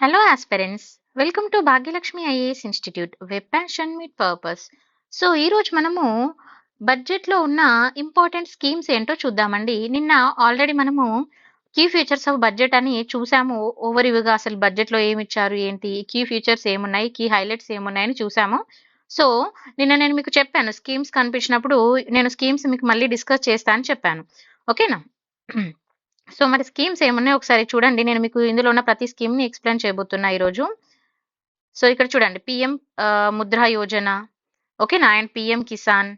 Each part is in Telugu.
Hello, aspirants. Welcome to Bhagyalakshmi IAS institute web passion meat purpose. So ఈ రోజు మనము బడ్జెట్లో ఉన్న ఇంపార్టెంట్ స్కీమ్స్ ఏంటో చూద్దామండి. నిన్న ఆల్రెడీ మనము కీ ఫీచర్స్ ఆఫ్ బడ్జెట్ అని చూసాము. ఓవర్‌వ్యూగా అసలు బడ్జెట్‌లో ఏమిచ్చారు, ఏంటి, కీ ఫీచర్స్ ఏమున్నాయి, కీ హైలైట్స్ ఏమున్నాయని చూసాము. సో నిన్న నేను మీకు చెప్పాను స్కీమ్స్ కనిపించినప్పుడు నేను స్కీమ్స్ మీకు మళ్ళీ డిస్కస్ చేస్తా అని చెప్పాను. ఓకేనా? సో మరి స్కీమ్స్ ఏమున్నాయో ఒకసారి చూడండి. నేను మీకు ఇందులో ఉన్న ప్రతి స్కీమ్‌ని ఎక్స్‌ప్లెయిన్ చేయబోతున్నా ఈరోజు. సో ఇక్కడ చూడండి పీఎం ముద్రా యోజన, ఓకేనా? And PM Kisan,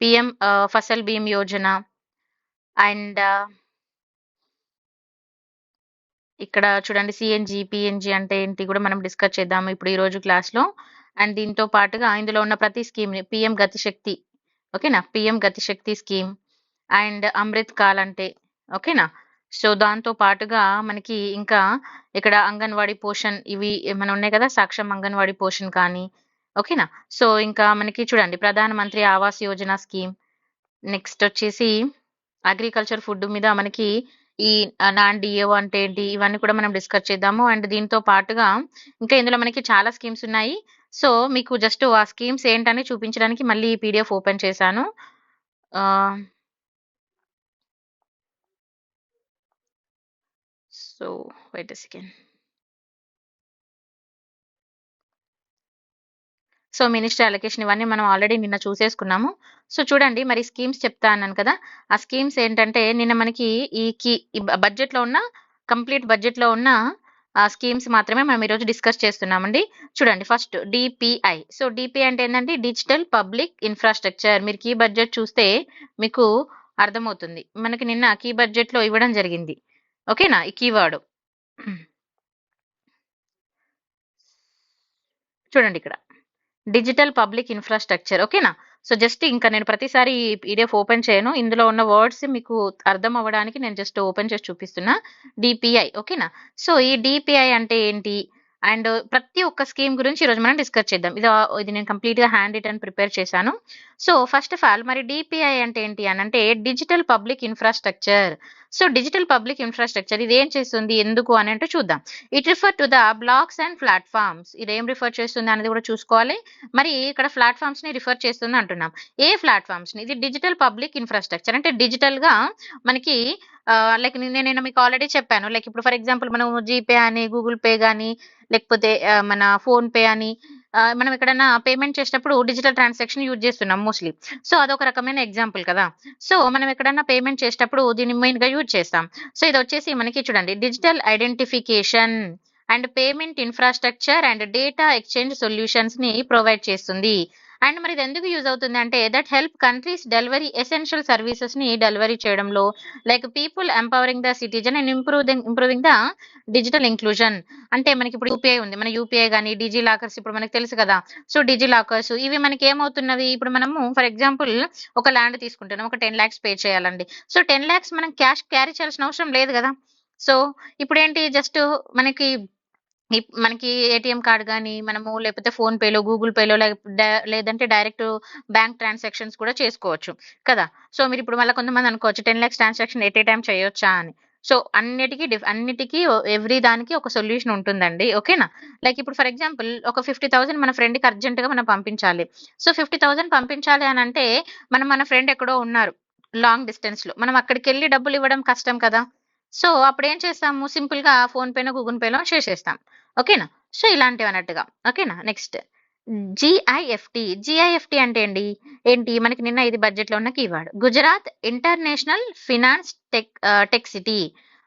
PM Fasal beam Yojana and ఇక్కడ చూడండి సీఎన్‌జీ, పీఎన్‌జీ అంటే ఏంటి కూడా మనం డిస్కస్ చేద్దాము ఇప్పుడు ఈరోజు క్లాస్‌లో. అండ్ దీంతో పాటుగా ఇందులో ఉన్న ప్రతి స్కీమ్‌ని పీఎం గతిశక్తి, ఓకేనా? PM Gatishakti scheme and Amrit Kaal అంటే ఓకేనా? సో దాంతో పాటుగా మనకి ఇంకా ఇక్కడ అంగన్వాడీ పోషణ్ ఇవి ఏమైనా ఉన్నాయి కదా! సాక్షం అంగన్వాడీ పోషణ్ కానీ ఓకేనా? సో ఇంకా మనకి చూడండి ప్రధాన మంత్రి ఆవాస్ యోజన స్కీమ్. నెక్స్ట్ వచ్చేసి అగ్రికల్చర్ ఫుడ్ మీద మనకి ఈ నాన్ డిఏఓ అంటే ఏంటి ఇవన్నీ కూడా మనం డిస్కస్ చేద్దాము. అండ్ దీంతో పాటుగా ఇంకా ఇందులో మనకి చాలా స్కీమ్స్ ఉన్నాయి. సో మీకు జస్ట్ ఆ స్కీమ్స్ ఏంటని చూపించడానికి మళ్ళీ ఈ పీడిఎఫ్ ఓపెన్ చేశాను. Ah, so wait a second. So minister allocation ఇవన్నీ మనం ఆల్రెడీ నిన్న చూసేసుకున్నాము. సో చూడండి మరి స్కీమ్స్ చెప్తా అన్నాను కదా! ఆ స్కీమ్స్ ఏంటంటే నిన్న మనకి ఈ బడ్జెట్‌లో ఉన్న కంప్లీట్ బడ్జెట్‌లో ఉన్న స్కీమ్స్ మాత్రమే మనం ఈరోజు డిస్కస్ చేస్తున్నామండి. చూడండి ఫస్ట్ డీపీఐ. సో డీపీఐ అంటే ఏందంటే డిజిటల్ పబ్లిక్ ఇన్‌ఫ్రాస్ట్రక్చర్. మీరు కీ బడ్జెట్ చూస్తే మీకు అర్థమవుతుంది. మనకి నిన్న కీ బడ్జెట్‌లో ఇవ్వడం జరిగింది. ఓకేనా? ఈ కీవర్డ్. చూడండి ఇక్కడ. డిజిటల్ పబ్లిక్ ఇన్‌ఫ్రాస్ట్రక్చర్ ఓకేనా? సో జస్ట్ ఇంకా నేను ప్రతిసారి ఈ పీడిఎఫ్ ఓపెన్ చేయను. ఇందులో ఉన్న వర్డ్స్ మీకు అర్థం అవ్వడానికి నేను జస్ట్ ఓపెన్ చేసి చూపిస్తున్నా. డీపీఐ ఓకేనా? సో ఈ డీపీఐ అంటే ఏంటి? అండ్ ప్రతి ఒక్క స్కీమ్ గురించి ఈరోజు మనం డిస్కస్ చేద్దాం. ఇది నేను కంప్లీట్‌గా హ్యాండ్ రిటన్ ప్రిపేర్ చేశాను. సో ఫస్ట్ ఆఫ్ ఆల్ మరి డీపీఐ అంటే ఏంటి అనంటే digital public infrastructure. So digital public infrastructure ఇదేం చేస్తుంది? ఎందుకు అనంటే చూద్దాం. It refer to the blocks and platforms. ఇదేం రిఫర్ చేస్తుంది అనేది కూడా చూసుకోవాలి. మరి ఇక్కడ ప్లాట్‌ఫార్మ్స్‌ని రిఫర్ చేస్తుంది అంటున్నాం. ఏ ప్లాట్‌ఫార్మ్స్‌ని? ఇది డిజిటల్ పబ్లిక్ ఇన్‌ఫ్రాస్ట్రక్చర్ అంటే డిజిటల్‌గా మనకి లైక్ నేను మీకు ఆల్రెడీ చెప్పాను. లైక్ ఇప్పుడు ఫర్ ఎగ్జాంపుల్ మనం జీపే అని, గూగుల్ పే గాని లేకపోతే మన ఫోన్‌పే అని మనం ఎక్కడైనా పేమెంట్ చేసేటప్పుడు డిజిటల్ ట్రాన్సాక్షన్ యూజ్ చేస్తున్నాం మోస్ట్‌లీ. సో అదొక రకమైన ఎగ్జాంపుల్ కదా! సో మనం ఎక్కడన్నా పేమెంట్ చేసేటప్పుడు దీన్ని మెయిన్‌గా యూజ్ చేస్తాం. సో ఇదొచ్చేసి మనకి చూడండి digital identification and payment infrastructure and data exchange సొల్యూషన్స్‌ని ప్రొవైడ్ చేస్తుంది. అండ్ మరి ఇదెందుకు యూజ్ అవుతుందంటే that help countries delivery essential సర్వీసెస్‌ని డెలివరీ చేయడంలో like people empowering the citizen and improving the digital inclusion. అంటే మనకిప్పుడు యూపీఐ ఉంది. మన యూపీఐ గాని, డిజి లాకర్స్ ఇప్పుడు మనకు తెలుసు కదా! సో డిజి లాకర్స్ ఇవి మనకేమవుతున్నవి ఇప్పుడు మనము ఫర్ ఎగ్జాంపుల్ ఒక ల్యాండ్ తీసుకుంటున్నాం. ఒక 10,00,000 పే చేయాలండి. సో 10,00,000 మనం క్యాష్ క్యారీ చేయాల్సిన అవసరం లేదు గదా! సో ఇప్పుడేంటి జస్ట్ మనకి మనకి ఏటీఎం కార్డ్ గాని, మనము లేకపోతే ఫోన్‌పేలో, గూగుల్ పేలో లేదంటే డైరెక్ట్ బ్యాంక్ ట్రాన్సాక్షన్స్ కూడా చేసుకోవచ్చు కదా! సో మీరిప్పుడు మళ్ళా కొంతమంది అనుకోవచ్చు 10,00,000 ట్రాన్సాక్షన్ ఎట్ ఏ టైమ్ చేయొచ్చా అని. సో అన్నిటికి ఎవ్రీ దానికి ఒక సొల్యూషన్ ఉంటుందండి. ఓకేనా? లైక్ ఇప్పుడు ఫర్ ఎగ్జాంపుల్ ఒక 50,000 మన ఫ్రెండ్‌కి అర్జెంట్‌గా మనం పంపించాలి. సో 50,000 పంపించాలి అనంటే మన ఫ్రెండ్ ఎక్కడో ఉన్నారు. లాంగ్ డిస్టెన్స్‌లో. మనం అక్కడికెళ్లి డబ్బులివ్వడం కష్టం కదా! సో అప్పుడేం చేస్తాము సింపుల్‌గా ఫోన్‌పేనో, గూగుల్ పేలో చేసేస్తాం. ఓకేనా? సో ఇలాంటివన్నట్టుగా. ఓకేనా? నెక్స్ట్ జీఐఎఫ్‌టి. జీఐఎఫ్‌టి అంటే ఏంటి? మనకి నిన్న ఇది బడ్జెట్‌లో ఉన్న keyword. Gujarat international finance tech city.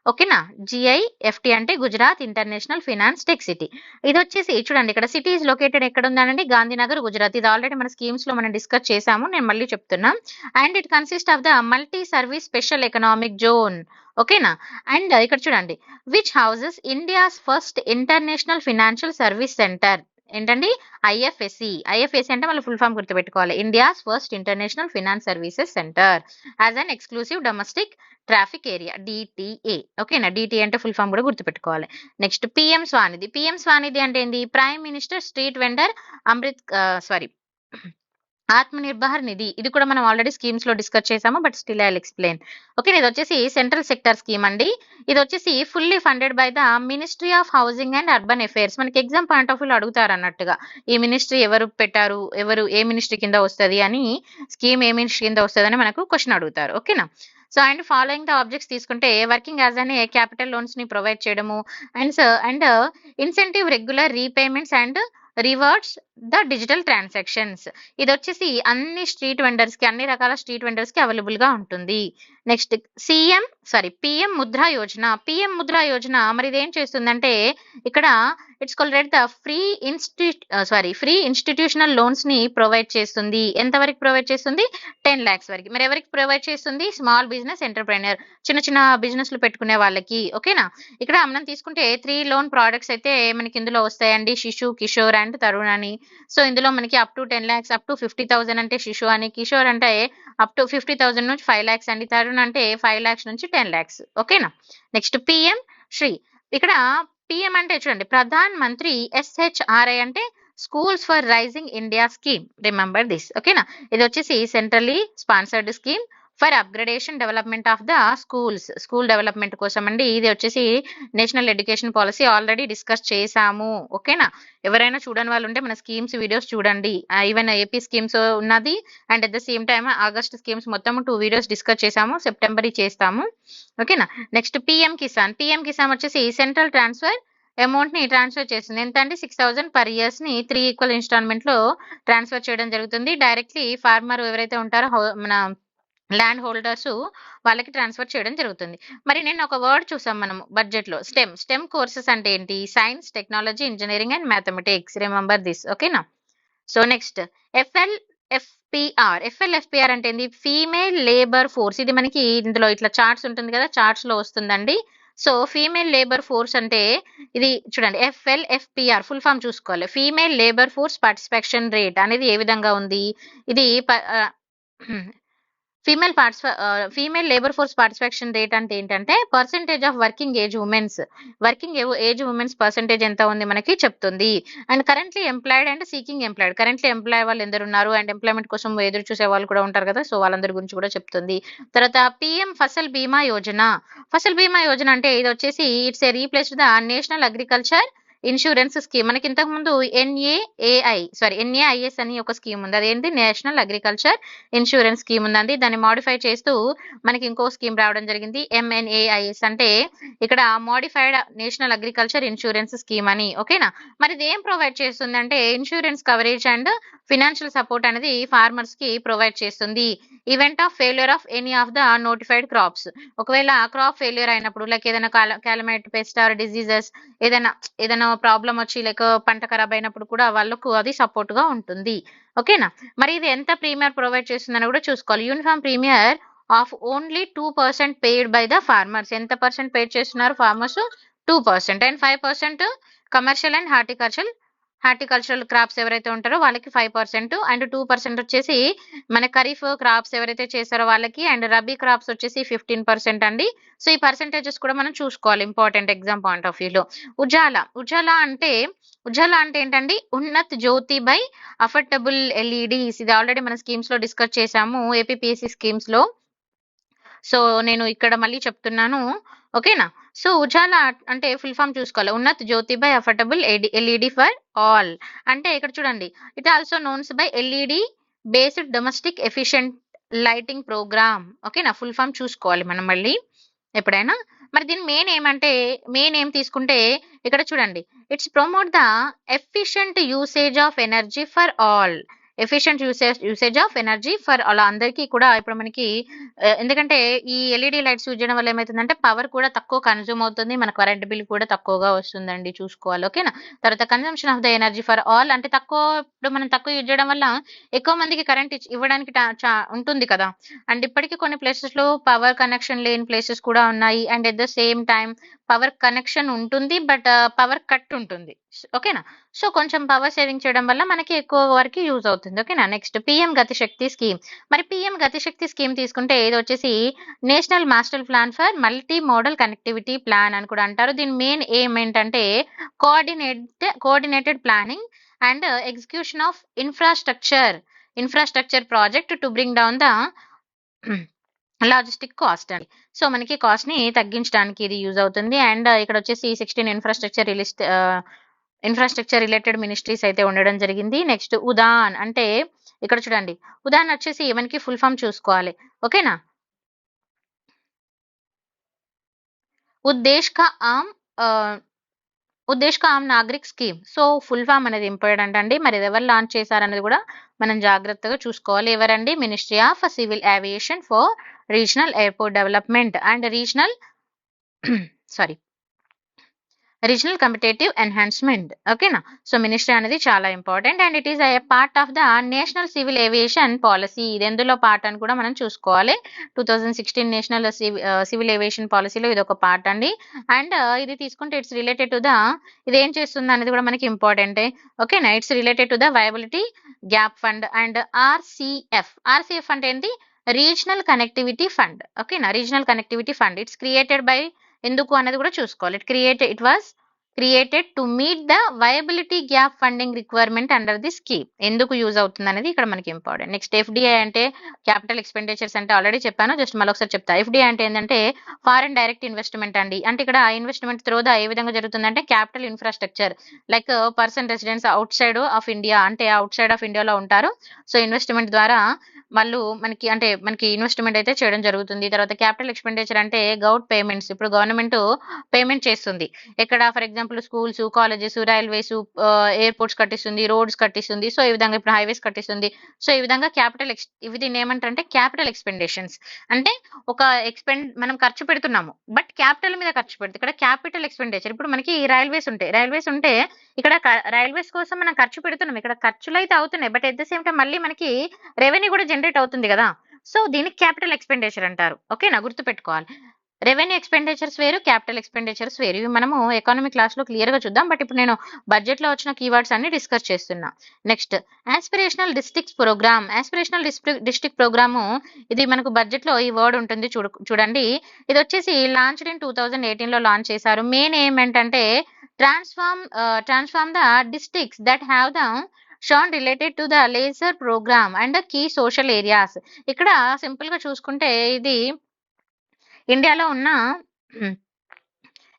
ఓకేనా? జీఐఎఫ్‌టి అంటే Gujarat international finance tech city. ఇదొచ్చేసి చూడండి ఇక్కడ సిటీ ఈస్ లొకేటెడ్ ఎక్కడుందనండి గాంధీనగర్, గుజరాత్. ఇది ఆల్రెడీ మన స్కీమ్స్‌లో మనం డిస్కస్ చేసాము. నేను మళ్ళీ చెప్తున్నా. And it consist of the multi service special economic zone. ఓకేనా? అండ్ ఇక్కడ చూడండి which houses India's first international financial service centre. ఏంటండి? ఐఎఫ్ఎస్సి. ఐఎఫ్ఎస్సి అంటే మళ్ళీ ఫుల్ ఫామ్ గుర్తుపెట్టుకోవాలి. India's first international finance services centre as an exclusive domestic traffic area DTA. ఓకేనా? డీటీఏ అంటే ఫుల్ ఫామ్ కూడా గుర్తుపెట్టుకోవాలి. Next PM Svanidhi. PM Svanidhi అంటే ఏంది? Prime minister street vendor Amrit sorry Atmanirbhar Nidhi ఇది కూడా మనం ఆల్రెడీ స్కీమ్స్ లో డిస్కస్ చేసాము, but still I explain. Okay, ఇది వచ్చేసి సెంట్రల్ సెక్టర్ స్కీమ్ అండి. ఇది వచ్చేసి fully funded by the ministry of housing and urban affairs. మనకి ఎగ్జామ్ పాయింట్ ఆఫ్ వ్యూలో అడుగుతారు అన్నట్టుగా, ఈ మినిస్ట్రీ ఎవరు పెట్టారు, ఎవరు ఏ మినిస్ట్రీ కింద వస్తుంది అని, స్కీమ్ ఏ మినిస్ట్రీ కింద వస్తుంది అని మనకు క్వశ్చన్ అడుగుతారు. ఓకేనా. So and following the objects తీసుకుంటే వర్కింగ్ యాజ్ అనే క్యాపిటల్ లోన్స్ ని ప్రొవైడ్ చేయడము, and incentive regular repayments and rewards the digital transactions. ఇది వచ్చేసి అన్ని స్ట్రీట్ వెండర్స్ కి, అన్ని రకాల స్ట్రీట్ వెండర్స్ కి అవైలబుల్ గా ఉంటుంది. Next PM Mudra Yojana. PM Mudra Yojana మరి ఇది ఏం చేస్తుందంటే, ఇక్కడ it's called the free institutional loans ని ప్రొవైడ్ చేస్తుంది. ఎంత వరకు ప్రొవైడ్ చేస్తుంది? 10 lakhs వరకు. మరి ఎవరికి ప్రొవైడ్ చేస్తుంది? స్మాల్ బిజినెస్ ఎంటర్ప్రైనర్, చిన్న చిన్న బిజినెస్లు పెట్టుకునే వాళ్ళకి. ఓకేనా. ఇక్కడ మనం తీసుకుంటే 3 లోన్ ప్రోడక్ట్స్ అయితే మనకి ఇందులో వస్తాయండి, శిశు, కిషోర్ అండ్ తరుణ్ అని. సో ఇందులో మనకి up to 10 lakhs, up to 50,000 అంటే శిశు అని, కిషోర్ అంటే అప్ టు 50,000 నుంచి 5 lakhs అండి, తరుణ్ అంటే 5 lakhs నుంచి 10 lakhs. ఓకేనా. Next PM Shri. ఇక్కడ పిఎం అంటే చూడండి, ప్రధాన్ మంత్రి, SHRI అంటే schools for rising India scheme. Remember this. ఓకేనా. ఇది వచ్చేసి centrally sponsored scheme for upgradation development of the school development కోసం అండి. ఇది వచ్చేసి national education policy already discuss చేసాము. ఓకేనా. ఎవరైనా చూడని వాళ్ళు ఉంటే మన స్కీమ్స్ వీడియోస్ చూడండి. ఈవెన్ ఏపీ స్కీమ్స్ ఉన్నది, and at the same time August schemes మొత్తం 2 వీడియోస్ డిస్కస్ చేసాము, సెప్టెంబర్ చేస్తాము. ఓకేనా. నెక్స్ట్ పిఎం కిసాన్ వచ్చేసి సెంట్రల్ ట్రాన్స్ఫర్ అమౌంట్ ని ట్రాన్స్ఫర్ చేస్తుంది. ఎంత అంటే 6,000 per years ని 3 ఈక్వల్ ఇన్స్టాల్మెంట్ లో ట్రాన్స్ఫర్ చేయడం జరుగుతుంది. డైరెక్ట్లీ ఫార్మర్ ఎవరైతే ఉంటారో మన ల్యాండ్ హోల్డర్స్ వాళ్ళకి ట్రాన్స్ఫర్ చేయడం జరుగుతుంది. మరి నేను ఒక వర్డ్ చూసాం మనం బడ్జెట్ లో, స్టెమ్ కోర్సెస్ అంటే ఏంటి? Science, technology, engineering and mathematics. Remember this. ఓకేనా. సో నెక్స్ట్ ఎఫ్ఎల్ఎఫ్పిఆర్ అంటే ఏంది? Female labour force. ఇది మనకి ఇందులో ఇట్లా చార్ట్స్ ఉంటుంది కదా, చార్ట్స్ లో వస్తుందండి. సో ఫీమేల్ లేబర్ ఫోర్స్ అంటే ఇది చూడండి, ఎఫ్ఎల్ఎఫ్పిఆర్ ఫుల్ ఫామ్ చూసుకోవాలి. Female labour force participation rate అనేది ఏ విధంగా ఉంది? ఇది female labour force participation rate అంటే ఏంటంటే percentage of working age womens percentage ఎంత ఉంది మనకి చెప్తుంది. And currently employed and seeking employed. Currently employ వాళ్ళు ఎందరు ఉన్నారు, అండ్ ఎంప్లాయ్మెంట్ కోసం ఎదురు చూసే వాళ్ళు కూడా ఉంటారు కదా, సో వాళ్ళందరి గురించి కూడా చెప్తుంది. తర్వాత పిఎం ఫసల్ బీమా యోజన అంటే ఇది వచ్చేసి it's a replaced the national agriculture insurance scheme. మనకి ఇంతకు ముందు ఎన్ఏఐఎస్ అని ఒక స్కీమ్ ఉంది, అదేంటి? నేషనల్ అగ్రికల్చర్ ఇన్సూరెన్స్ స్కీమ్ ఉందండి. దాన్ని మాడిఫై చేస్తూ మనకి ఇంకో స్కీమ్ రావడం జరిగింది, ఎంఎన్ఏఐఎస్ అంటే ఇక్కడ modified national agriculture insurance scheme అని. ఓకేనా. మరి ఇది ఏం ప్రొవైడ్ చేస్తుంది అంటే insurance coverage and financial support అనేది ఫార్మర్స్ కి ప్రొవైడ్ చేస్తుంది. Event of failure of any of the notified crops. ఒకవేళ క్రాప్ ఫెయిల్యూర్ అయినప్పుడు, లైక్ ఏదైనా క్యాలమైట్, పెస్ట్ ఆర్ డిజీజెస్, ఏదైనా ప్రాబ్లం వచ్చి లైక్ పంట ఖరాబ్ అయినప్పుడు కూడా వాళ్ళకు అది సపోర్ట్ గా ఉంటుంది. ఓకేనా. మరి ఇది ఎంత ప్రీమియర్ ప్రొవైడ్ చేస్తుందని కూడా చూసుకోవాలి. Uniform premier of only 2% paid by the farmers. ఎంత పర్సెంట్ పెయిడ్ చేస్తున్నారు farmers? 2%. And 5% commercial and horticultural crops ఎవరైతే ఉంటారో వాళ్ళకి 5%, అండ్ 2% వచ్చేసి మన ఖరీఫ్ క్రాప్స్ ఎవరైతే చేస్తారో వాళ్ళకి, అండ్ రబీ క్రాప్స్ వచ్చేసి 15% అండి. సో ఈ పర్సెంటేజెస్ కూడా మనం చూసుకోవాలి, ఇంపార్టెంట్ ఎగ్జామ్ పాయింట్ ఆఫ్ వ్యూలో. ఉజాలా అంటే ఏంటండి? ఉన్నత్ జ్యోతి బై అఫోర్డబుల్ ఎల్ఈడీస్. ఇది ఆల్రెడీ మన స్కీమ్స్ లో డిస్కస్ చేసాము, ఏపీపీఎస్సీ స్కీమ్స్ లో. సో నేను ఇక్కడ మళ్ళీ చెప్తున్నాను. ఓకేనా. సో ఉజాలా అంటే ఫుల్ ఫామ్ చూసుకోవాలి, Unnat Jyoti by affordable LED for all. అంటే ఇక్కడ చూడండి, it also knowns by LED based domestic efficient lighting programme. ఓకేనా. ఫుల్ ఫామ్ చూసుకోవాలి మనం మళ్ళీ ఎప్పుడైనా. మరి దీని మెయిన్ ఏం తీసుకుంటే ఇక్కడ చూడండి, it's promote the efficient usage of energy for all. Efficient usage of energy for అలా అందరికీ కూడా. ఇప్పుడు మనకి ఎందుకంటే ఈ ఎల్ఈడి లైట్స్ యూజ్ చేయడం వల్ల ఏమవుతుందంటే పవర్ కూడా తక్కువ కన్జ్యూమ్ అవుతుంది, మన కరెంట్ బిల్ కూడా తక్కువగా వస్తుందండి, చూసుకోవాలి. ఓకేనా. తర్వాత consumption of the energy for all అంటే ఇప్పుడు మనం తక్కువ యూజ్ చేయడం వల్ల ఎక్కువ మందికి కరెంట్ ఇవ్వడానికి ఉంటుంది కదా. అండ్ ఇప్పటికీ కొన్ని ప్లేసెస్ లో పవర్ కనెక్షన్ లేని ప్లేసెస్ కూడా ఉన్నాయి, and at the same time power connection ఉంటుంది, బట్ పవర్ కట్ ఉంటుంది. ఓకేనా. సో కొంచెం పవర్ సేవింగ్ చేయడం వల్ల మనకి ఎక్కువ వరకు యూజ్ అవుతుంది. ఓకేనా. Next PM Gatishakti scheme. మరి పిఎం గతిశక్తి స్కీమ్ తీసుకుంటే ఇది వచ్చేసి national master plan for multi modal connectivity plan అని కూడా అంటారు. దీని మెయిన్ ఎయిమ్ ఏంటంటే coordinated planning and execution of infrastructure infrastructure project to bring down the logistic cost అండి. సో మనకి కాస్ట్ ని తగ్గించడానికి ఇది యూజ్ అవుతుంది. అండ్ ఇక్కడ వచ్చేసి 16 ఇన్ఫ్రాస్ట్రక్చర్ రిలేటెడ్ మినిస్ట్రీస్ అయితే ఉండడం జరిగింది. నెక్స్ట్ ఉదాన్ అంటే ఇక్కడ చూడండి, ఉదాన్ వచ్చేసి మనకి ఫుల్ ఫామ్ చూసుకోవాలి, ఓకేనా. ఉద్దేశ్ కా ఆమ్ ఉద్దేశ్ కా ఆమ్ నాగరిక్ స్కీమ్. సో ఫుల్ ఫామ్ అనేది ఇంపార్టెంట్ అండి. మరి ఎవరు లాంచ్ చేశారనేది కూడా మనం జాగ్రత్తగా చూసుకోవాలి. ఎవరండి? Ministry of civil aviation for regional airport development and sorry regional competitive enhancement, ఓకేనా. సో మినిస్ట్రీ అనేది చాలా important and it is A part of the national civil aviation policy. ఇది ఎందులో పార్ట్ అని కూడా మనం చూసుకోవాలి. 2016 నేషనల్ సివిల్ ఏవియేషన్ పాలసీలో ఇది ఒక పార్ట్ అండి. అండ్ ఇది తీసుకుంటే ఇట్స్ రిలేటెడ్ టు ద, ఇది ఏం చేస్తుంది అనేది కూడా మనకి ఇంపార్టెంటే, ఓకేనా. It's related to the viability gap fund and RCF అంటే ఏంటి? రీజనల్ కనెక్టివిటీ ఫండ్, ఓకేనా. Regional connectivity fund it's created by, ఎందుకు అనేది కూడా చూసుకోవాలి. It was created to meet the viability gap funding requirement under the scheme. ఎందుకు యూజ్ అవుతుంది అనేది ఇక్కడ మనకి ఇంపార్టెంట్. నెక్స్ట్ ఎఫ్డిఐ అంటే క్యాపిటల్ ఎక్స్పెండిచర్స్ అంటే ఆల్రెడీ చెప్పాను, జస్ట్ మరొకసారి చెప్తా. ఎఫ్డిఐ అంటే ఏంటంటే ఫారెన్ డైరెక్ట్ ఇన్వెస్ట్మెంట్ అండి. అంటే ఇక్కడ ఇన్వెస్ట్మెంట్ త్రోదా ఏ విధంగా జరుగుతుందంటే capital infrastructure like person residence out side of India, అంటే అవుట్ సైడ్ ఆఫ్ ఇండియాలో ఉంటారు. సో ఇన్వెస్ట్మెంట్ ద్వారా వాళ్ళు మనకి ఇన్వెస్ట్మెంట్ అయితే చేయడం జరుగుతుంది. తర్వాత క్యాపిటల్ ఎక్స్పెండిచర్ అంటే పేమెంట్స్. ఇప్పుడు గవర్నమెంట్ పేమెంట్ చేస్తుంది. ఎక్కడ? For example schools, colleges, railways, airports కట్టిస్తుంది, రోడ్స్ కట్టిస్తుంది. సో ఈ విధంగా ఇప్పుడు హైవేస్ కట్టిస్తుంది. సో ఈ విధంగా దీన్ని ఏమంటారంటే క్యాపిటల్ ఎక్స్పెండేషన్స్. అంటే ఒక మనం ఖర్చు పెడుతున్నాము, బట్ క్యాపిటల్ మీద ఖర్చు పెడుతుంది. ఇక్కడ క్యాపిటల్ ఎక్స్పెండిచర్. ఇప్పుడు మనకి రైల్వేస్ ఉంటే ఇక్కడ రైల్వేస్ కోసం మనం ఖర్చు పెడుతున్నాం. ఇక్కడ ఖర్చులు అయితే అవుతున్నాయి, but at the same time మళ్ళీ మనకి రెవెన్యూ కూడా జనరేట్ అవుతుంది కదా. సో దీనికి క్యాపిటల్ ఎక్స్పెండిచర్ అంటారు, ఓకేనా. గుర్తుపెట్టుకోవాలి. రెవెన్యూ ఎక్స్పెండిచర్స్ వేరు, క్యాపిటల్ ఎక్స్పెండిచర్స్ వేరు. ఇవి మనము ఎకానమీ క్లాస్ లో క్లియర్ గా చూద్దాం, బట్ ఇప్పుడు నేను బడ్జెట్ లో వచ్చిన కీవర్డ్స్ అన్ని డిస్కస్ చేస్తున్నా. Next aspirational districts program. Aspirational district program, ఇది మనకు బడ్జెట్ లో ఈ వర్డ్ ఉంటుంది, చూడండి. ఇది వచ్చేసి లాంచ్డ్ ఇన్ 2018 లో లాంచ్ చేశారు. మెయిన్ ఏంటంటే transform the districts that have the shown related to the laser program and the key social areas. ఇక్కడ సింపుల్ గా చూసుకుంటే ఇది ఇండియాలో ఉన్న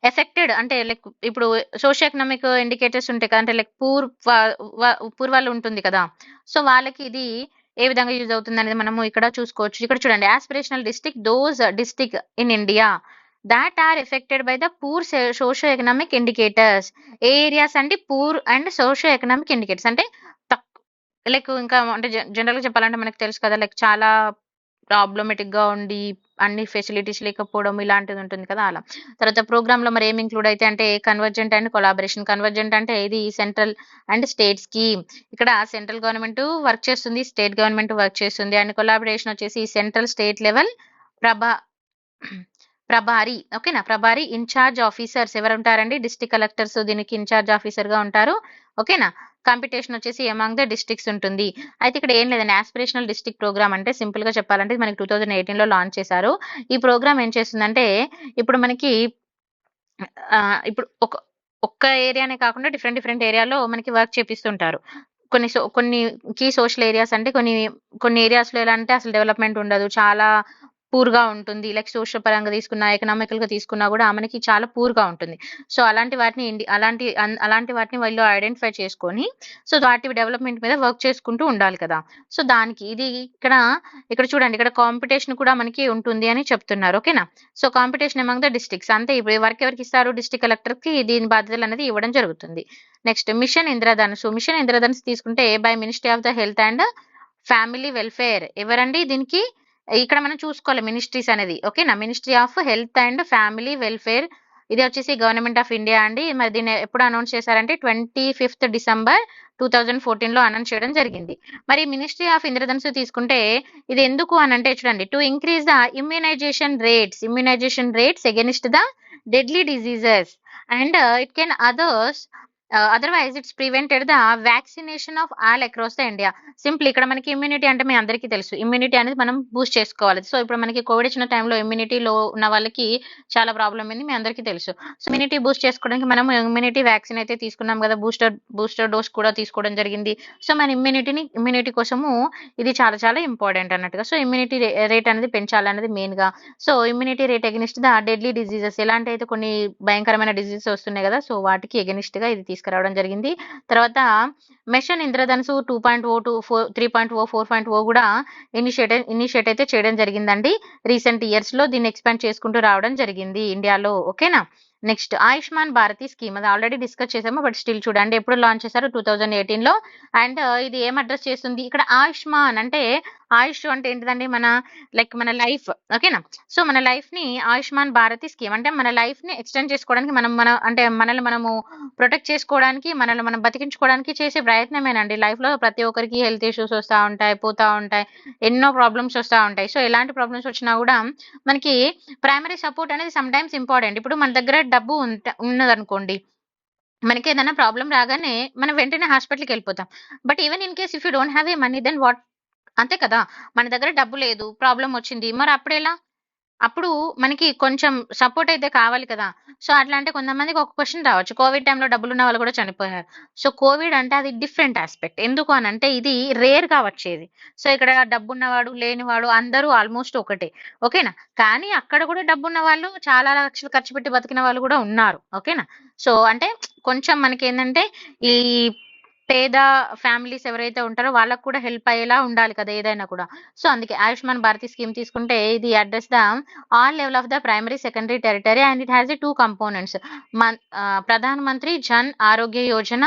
ఎఫెక్టెడ్ అంటే లైక్ ఇప్పుడు సోషియో ఎకనామిక్ ఇండికేటర్స్ ఉంటాయి కదా, అంటే లైక్ పూర్ వాళ్ళు ఉంటుంది కదా. సో వాళ్ళకి ఇది ఏ విధంగా యూజ్ అవుతుంది అనేది మనము ఇక్కడ చూసుకోవచ్చు. ఇక్కడ చూడండి, aspirational district in India that are affected by the poor socio-economic indicators. ఏ ఏరియాస్ అంటే poor and socio economic indicators అంటే లైక్ ఇంకా అంటే జనరల్ గా చెప్పాలంటే మనకు తెలుసు కదా, లైక్ చాలా ప్రాబ్లమెటిక్ గా ఉండి అన్ని ఫెసిలిటీస్ లేకపోవడం ఇలాంటిది ఉంటుంది కదా, అలా. తర్వాత ప్రోగ్రామ్ లో మరి ఏం ఇంక్లూడ్ అయితే అంటే కన్వర్జెంట్ అండ్ కొలాబరేషన్. కన్వర్జెంట్ అంటే ఇది సెంట్రల్ అండ్ స్టేట్ స్కీమ్. ఇక్కడ సెంట్రల్ గవర్నమెంట్ వర్క్ చేస్తుంది, స్టేట్ గవర్నమెంట్ వర్క్ చేస్తుంది. అండ్ కొలాబరేషన్ వచ్చేసి సెంట్రల్ స్టేట్ లెవెల్ ప్రభారి, ఓకేనా. ప్రభారి ఇన్ఛార్జ్ ఆఫీసర్స్ ఎవరు ఉంటారండి? డిస్ట్రిక్ట్ కలెక్టర్స్ దీనికి ఇన్ఛార్జ్ ఆఫీసర్ గా ఉంటారు, ఓకేనా. కాంపిటీషన్ వచ్చేసి అమాంగ్ ద డిస్ట్రిక్ట్స్ ఉంటుంది. అయితే ఇక్కడ ఏం లేదండి, ఆస్పిరేషనల్ డిస్ట్రిక్ట్ ప్రోగ్రామ్ అంటే సింపుల్ గా చెప్పాలంటే మనకి 2018 లో లాంచ్ చేశారు. ఈ ప్రోగ్రామ్ ఏం చేస్తుందంటే ఇప్పుడు మనకి ఇప్పుడు ఒక్క ఏరియానే కాకుండా డిఫరెంట్ ఏరియాలో మనకి వర్క్ చేపిస్తుంటారు. కొన్ని కీ సోషల్ ఏరియాస్ అంటే కొన్ని ఏరియాస్ లో ఎలా అంటే అసలు డెవలప్మెంట్ ఉండదు, చాలా పూర్ గా ఉంటుంది. లైక్ సోషల్ పరంగా తీసుకున్నా, ఎకనామికల్ గా తీసుకున్నా కూడా మనకి చాలా పూర్ గా ఉంటుంది. సో అలాంటి వాటిని వాళ్ళు ఐడెంటిఫై చేసుకొని సో వాటి డెవలప్మెంట్ మీద వర్క్ చేసుకుంటూ ఉండాలి కదా. సో దానికి ఇది ఇక్కడ చూడండి, ఇక్కడ కాంపిటీషన్ కూడా మనకి ఉంటుంది అని చెప్తున్నారు, ఓకేనా. So competition among the districts అంతే. ఇప్పుడు వర్క్ ఎవరికి ఇస్తారు? డిస్ట్రిక్ట్ కలెక్టర్ కి దీని బాధ్యతలు అనేది ఇవ్వడం జరుగుతుంది. Next mission Indradhanush. Mission Indradhanush తీసుకుంటే by ministry of the health and family welfare. ఎవరండి దీనికి? ఇక్కడ మనం చూసుకోవాలి మినిస్ట్రీస్ అనేది, ఓకేనా. Ministry of health and family welfare, ఇది వచ్చేసి గవర్నమెంట్ ఆఫ్ ఇండియా అండి. మరి దీన్ని ఎప్పుడు అనౌన్స్ చేశారంటే 25th December 2014 లో అనౌన్స్ చేయడం జరిగింది. మరి మినిస్ట్రీ ఆఫ్ ఇంద్రధనుష్ తీసుకుంటే ఇది ఎందుకు అని అంటే చూడండి, to increase the immunization rates against the deadly diseases and it can others otherwise it's prevented the vaccination of all across the India. Simple ఇక్కడ మనకి ఇమ్యూనిటీ అంటే మీ అందరికీ తెలుసు. ఇమ్యూనిటీ అనేది మనం బూస్ట్ చేసుకోవాలి. సో, ఇప్పుడు మనకి కోవిడ్ వచ్చిన టైంలో ఇమ్యూనిటీ లో ఉన్న వాళ్ళకి చాలా ప్రాబ్లమ్ అయింది. మీ అందరికీ తెలుసు. సో, ఇమ్యూనిటీ బూస్ట్ చేసుకోవడానికి మనం ఇమ్యూనిటీ వ్యాక్సిన్ అయితే తీసుకున్నాం కదా! బూస్టర్ డోస్ కూడా తీసుకోవడం జరిగింది. సో, మన ఇమ్యూనిటీ కోసము ఇది చాలా చాలా ఇంపార్టెంట్ అన్నట్టుగా. సో, ఇమ్యూనిటీ రేట్ అనేది పెంచాలన్నది మెయిన్‌గా. So, immunity rate against the deadly diseases ఎలాంటి అయితే కొన్ని భయంకరమైన డిసీజెస్ వస్తున్నాయి కదా! సో, వాటికి అగైన్స్ట్‌గా ఇది తీసుకురావడం జరిగింది. తర్వాత మిషన్ ఇంద్రధనుసు 3.0, 4.0 కూడా ఇనిషియేట్ అయితే చేయడం జరిగిందండి. రీసెంట్ ఇయర్స్‌లో దీన్ని ఎక్స్‌పాండ్ చేసుకుంటూ రావడం జరిగింది ఇండియాలో. ఓకేనా? నెక్స్ట్ ఆయుష్మాన్ భారతి స్కీమ్ అది ఆల్రెడీ డిస్కస్ చేసాము. బట్ స్టిల్ చూడండి ఎప్పుడు లాంచ్ చేశారు 2018లో. అండ్ ఇది ఏం అడ్రెస్ చేస్తుంది ఇక్కడ ఆయుష్మాన్ అంటే ఆయుష్ అంటే ఏంటిదండి మన లైఫ్. ఓకేనా? సో మన లైఫ్ ని ఆయుష్మాన్ భారతి స్కీమ్ అంటే మన లైఫ్ ని ఎక్స్టెండ్ చేసుకోవడానికి మనల్ని మనము ప్రొటెక్ట్ చేసుకోవడానికి మనల్ని మనం బతికించుకోవడానికి చేసే ప్రయత్నమేనండి. లైఫ్ లో ప్రతి ఒక్కరికి హెల్త్ ఇష్యూస్ వస్తా ఉంటాయి, పోతా ఉంటాయి, ఎన్నో ప్రాబ్లమ్స్ వస్తా ఉంటాయి. సో ఎలాంటి ప్రాబ్లమ్స్ వచ్చినా కూడా మనకి ప్రైమరీ సపోర్ట్ అనేది సమ్ టైమ్స్ ఇంపార్టెంట్. ఇప్పుడు మన దగ్గర డబ్బు ఉన్నదనుకోండి, మనకి ఏదైనా ప్రాబ్లమ్ రాగానే మనం వెంటనే హాస్పిటల్‌కి వెళ్ళిపోతాం. But even in case if you don't have a money then what? అంతే కదా! మన దగ్గర డబ్బు లేదు, ప్రాబ్లమ్ వచ్చింది. మరి అప్పుడెలా? అప్పుడు మనకి కొంచెం సపోర్ట్ అయితే కావాలి కదా! సో, అట్లా అంటే కొంతమందికి ఒక క్వెషన్ రావచ్చు. కోవిడ్ టైమ్‌లో డబ్బులున్న వాళ్ళు కూడా చనిపోయారు. సో, కోవిడ్ అంటే అది డిఫరెంట్ యాస్పెక్ట్. ఎందుకు అనంటే ఇది రేర్‌గా వచ్చేది. సో, ఇక్కడ డబ్బున్నవాడు, లేనివాడు అందరూ ఆల్‌మోస్ట్ ఒకటే. ఓకేనా? కానీ అక్కడ కూడా డబ్బున్న వాళ్ళు చాలా లక్షలు ఖర్చు పెట్టి బతికిన వాళ్ళు కూడా ఉన్నారు. ఓకేనా? సో, అంటే కొంచెం మనకేందంటే ఈ పేద ఫ్యామిలీస్ ఎవరైతే ఉంటారో వాళ్ళకి కూడా హెల్ప్ అయ్యేలా ఉండాలి కదా! ఏదైనా కూడా. సో, అందుకే ఆయుష్మాన్ భారతి స్కీమ్ తీసుకుంటే ఇది address the all level of the primary, secondary territory and it has the 2 components. Pradhan Mantri Jan Arogya Yojana.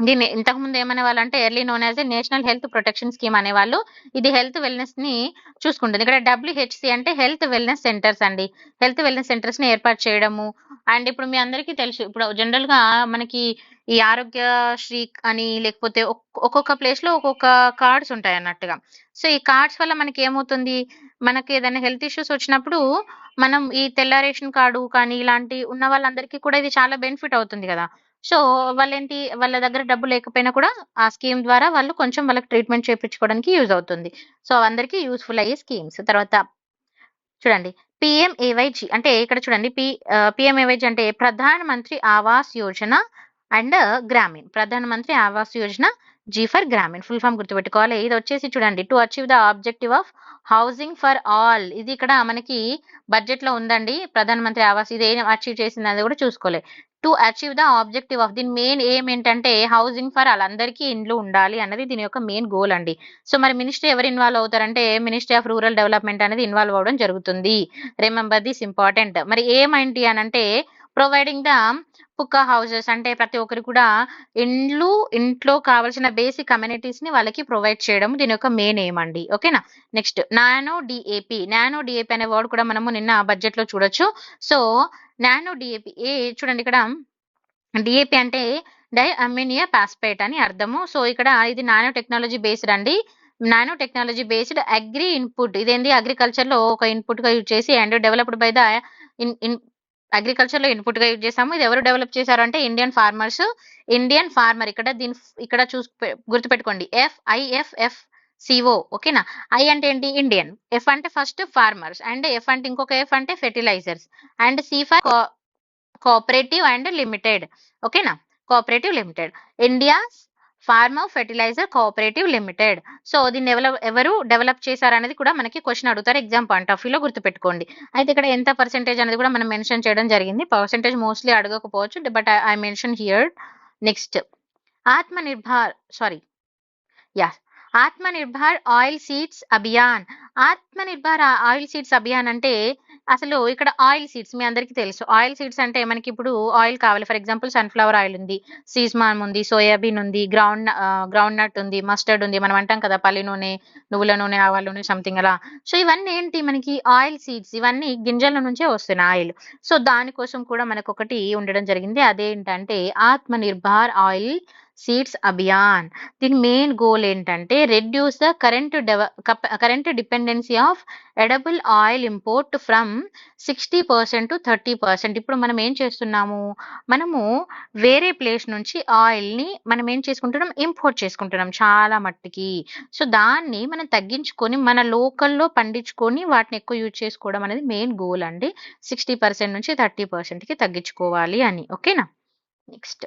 దీన్ని ఇంతకుముందు ఏమనేవాళ్ళంటే early known as a national health protection scheme అనేవాళ్ళు. ఇది హెల్త్ వెల్‌నెస్‌ని చూసుకుంటుంది. ఇక్కడ డబ్ల్యూహెచ్‌సి అంటే హెల్త్ వెల్‌నెస్ సెంటర్స్ అండి. హెల్త్ వెల్‌నెస్ సెంటర్స్‌ని ఏర్పాటు చేయడము. అండ్ ఇప్పుడు మీ అందరికీ తెలుసు. ఇప్పుడు జనరల్‌గా మనకి ఈ ఆరోగ్యశ్రీ అని లేకపోతే ఒక్కొక్క ప్లేస్‌లో ఒక్కొక్క కార్డ్స్ ఉంటాయన్నట్టుగా. సో, ఈ కార్డ్స్ వల్ల మనకేమవుతుంది, మనకి ఏదైనా హెల్త్ ఇష్యూస్ వచ్చినప్పుడు మనం ఈ తెల్ల రేషన్ కార్డు కానీ ఇలాంటి ఉన్న వాళ్ళందరికీ కూడా ఇది చాలా బెనిఫిట్ అవుతుంది గదా! సో, వాళ్ళ దగ్గర డబ్బు లేకపోయినా కూడా ఆ స్కీమ్ ద్వారా వాళ్ళు కొంచెం వాళ్ళకి ట్రీట్‌మెంట్ చేపించుకోవడానికి యూజ్ అవుతుంది. సో, అందరికీ యూజ్‌ఫుల్ అయ్యే స్కీమ్స్. తర్వాత చూడండి పీఎంఏవైజీ అంటే ఇక్కడ చూడండి పీఎంఏవైజీ అంటే ప్రధాన Mantri Awas Yojana and Gramin. Pradhan Mantri Awas Yojana G for Gramin. Full form గుర్తుపెట్టుకోవాలి. ఇది వచ్చేసి చూడండి to achieve the objective of housing for all. ఇది ఇక్కడ మనకి బడ్జెట్‌లో ఉందండి. ప్రధాన మంత్రి ఆవాస్ ఇది ఏం అచీవ్ చేసిందనేది కూడా చూసుకోలే. To achieve the objective of దీని మెయిన్ ఎయిమ్ ఏంటంటే హౌసింగ్ ఫర్ ఆల్ అందరికీ ఇండ్లు ఉండాలి అన్నది దీని యొక్క మెయిన్ గోల్ అండి. సో, మరి మినిస్ట్రీ ఎవరు ఇన్వాల్వ్ అవుతారంటే మినిస్ట్రీ ఆఫ్ రూరల్ డెవలప్‌మెంట్ అనేది ఇన్వాల్వ్ అవ్వడం జరుగుతుంది. Remember this important. మరి ఏమేంటి అనంటే ప్రొవైడింగ్ ద పుక్కా హౌసెస్ అంటే ప్రతి ఒక్కరికి కూడా ఇంట్లో కావాల్సిన బేసిక్ అమ్యూనిటీస్‌ని వాళ్ళకి ప్రొవైడ్ చేయడం దీని యొక్క మెయిన్ ఎయిమ్ అండి. ఓకేనా? Next nano DAP. Nano DAP అనే వర్డ్ కూడా మనము నిన్న బడ్జెట్‌లో చూడొచ్చు. సో, నానో డీఏపీ చూడండి ఇక్కడ డీఏపీ అంటే డై అమ్మోనియా పాస్పేట్ అని అర్థము. సో, ఇక్కడ ఇది నానో టెక్నాలజీ బేస్డ్ అండి. Nano technology based agri input ఇదేంది అగ్రికల్చర్‌లో ఒక ఇన్‌పుట్‌గా యూజ్ చేసి and developed by the in in అగ్రికల్చర్‌లో ఇన్‌పుట్‌గా యూజ్ చేసాము. ఇది ఎవరు డెవలప్ చేశారంటే ఇండియన్ ఫార్మర్స్. ఇండియన్ ఫార్మర్ ఇక్కడ గుర్తుపెట్టుకోండి. FIFFCO ఓకేనా? ఐ అంటే ఏంటి ఇండియన్. ఎఫ్ అంటే ఫస్ట్ ఫార్మర్స్ అండ్ ఎఫ్ అంటే ఇంకొక ఎఫ్ అంటే fertilisers and C for cooperative and limited. ఓకేనా? Cooperative limited. India's farmer fertiliser cooperative limited. So, దీన్ని ఎవరు డెవలప్ చేశారనేది కూడా మనకి క్వెషన్ అడుగుతారు ఎగ్జామ్ పాయింట్ ఆఫ్ వ్యూలో గుర్తుపెట్టుకోండి. అయితే ఇక్కడ ఎంత పర్సెంటేజ్ అనేది కూడా మనం మెన్షన్ చేయడం జరిగింది. పర్సెంటేజ్ మోస్ట్‌లీ అడగకపోవచ్చు. But I mention here. Next Atmanirbhar sorry yeah! Atmanirbhar oil seeds Abhiyan. Atmanirbhar oil seeds Abhiyan అంటే అసలు ఇక్కడ ఆయిల్ సీడ్స్ మీ అందరికీ తెలుసు. ఆయిల్ సీడ్స్ అంటే మనకిప్పుడు ఆయిల్ కావాలి. ఫర్ ఎగ్జాంపుల్ సన్‌ఫ్లవర్ ఆయిల్ ఉంది, సీస్మాన్ ఉంది, సోయాబీన్ ఉంది, గ్రౌండ్ నట్ ఉంది, మస్టర్డ్ ఉంది. మనం అంటాం కదా పల్లి నూనె, నువ్వుల నూనె, ఆవాల నూనె సంథింగ్ అలా. సో, ఇవన్నీ ఏంటి మనకి ఆయిల్ సీడ్స్ ఇవన్నీ గింజల నుంచే వస్తున్నాయి ఆయిల్. సో, దానికోసం కూడా మనకొకటి ఉండడం జరిగింది. అదేంటంటే ఆత్మనిర్భర్ ఆయిల్ సీడ్స్ అభియాన్. దీని మెయిన్ గోల్ ఏంటంటే reduce the current dependency of edible oil import from 60% to 30%. ఇప్పుడు మనం ఏం చేస్తున్నాము, మనము వేరే ప్లేస్ నుంచి ఆయిల్ని మనం ఏం చేసుకుంటున్నాం, ఇంపోర్ట్ చేసుకుంటున్నాం చాలా మట్టికి. సో దాన్ని మనం తగ్గించుకొని మన లోకల్లో పండించుకొని వాటిని ఎక్కువ యూజ్ చేసుకోవడం అనేది మెయిన్ గోల్ అండి. 60% నుంచి 30%కి తగ్గించుకోవాలి అని. ఓకేనా. నెక్స్ట్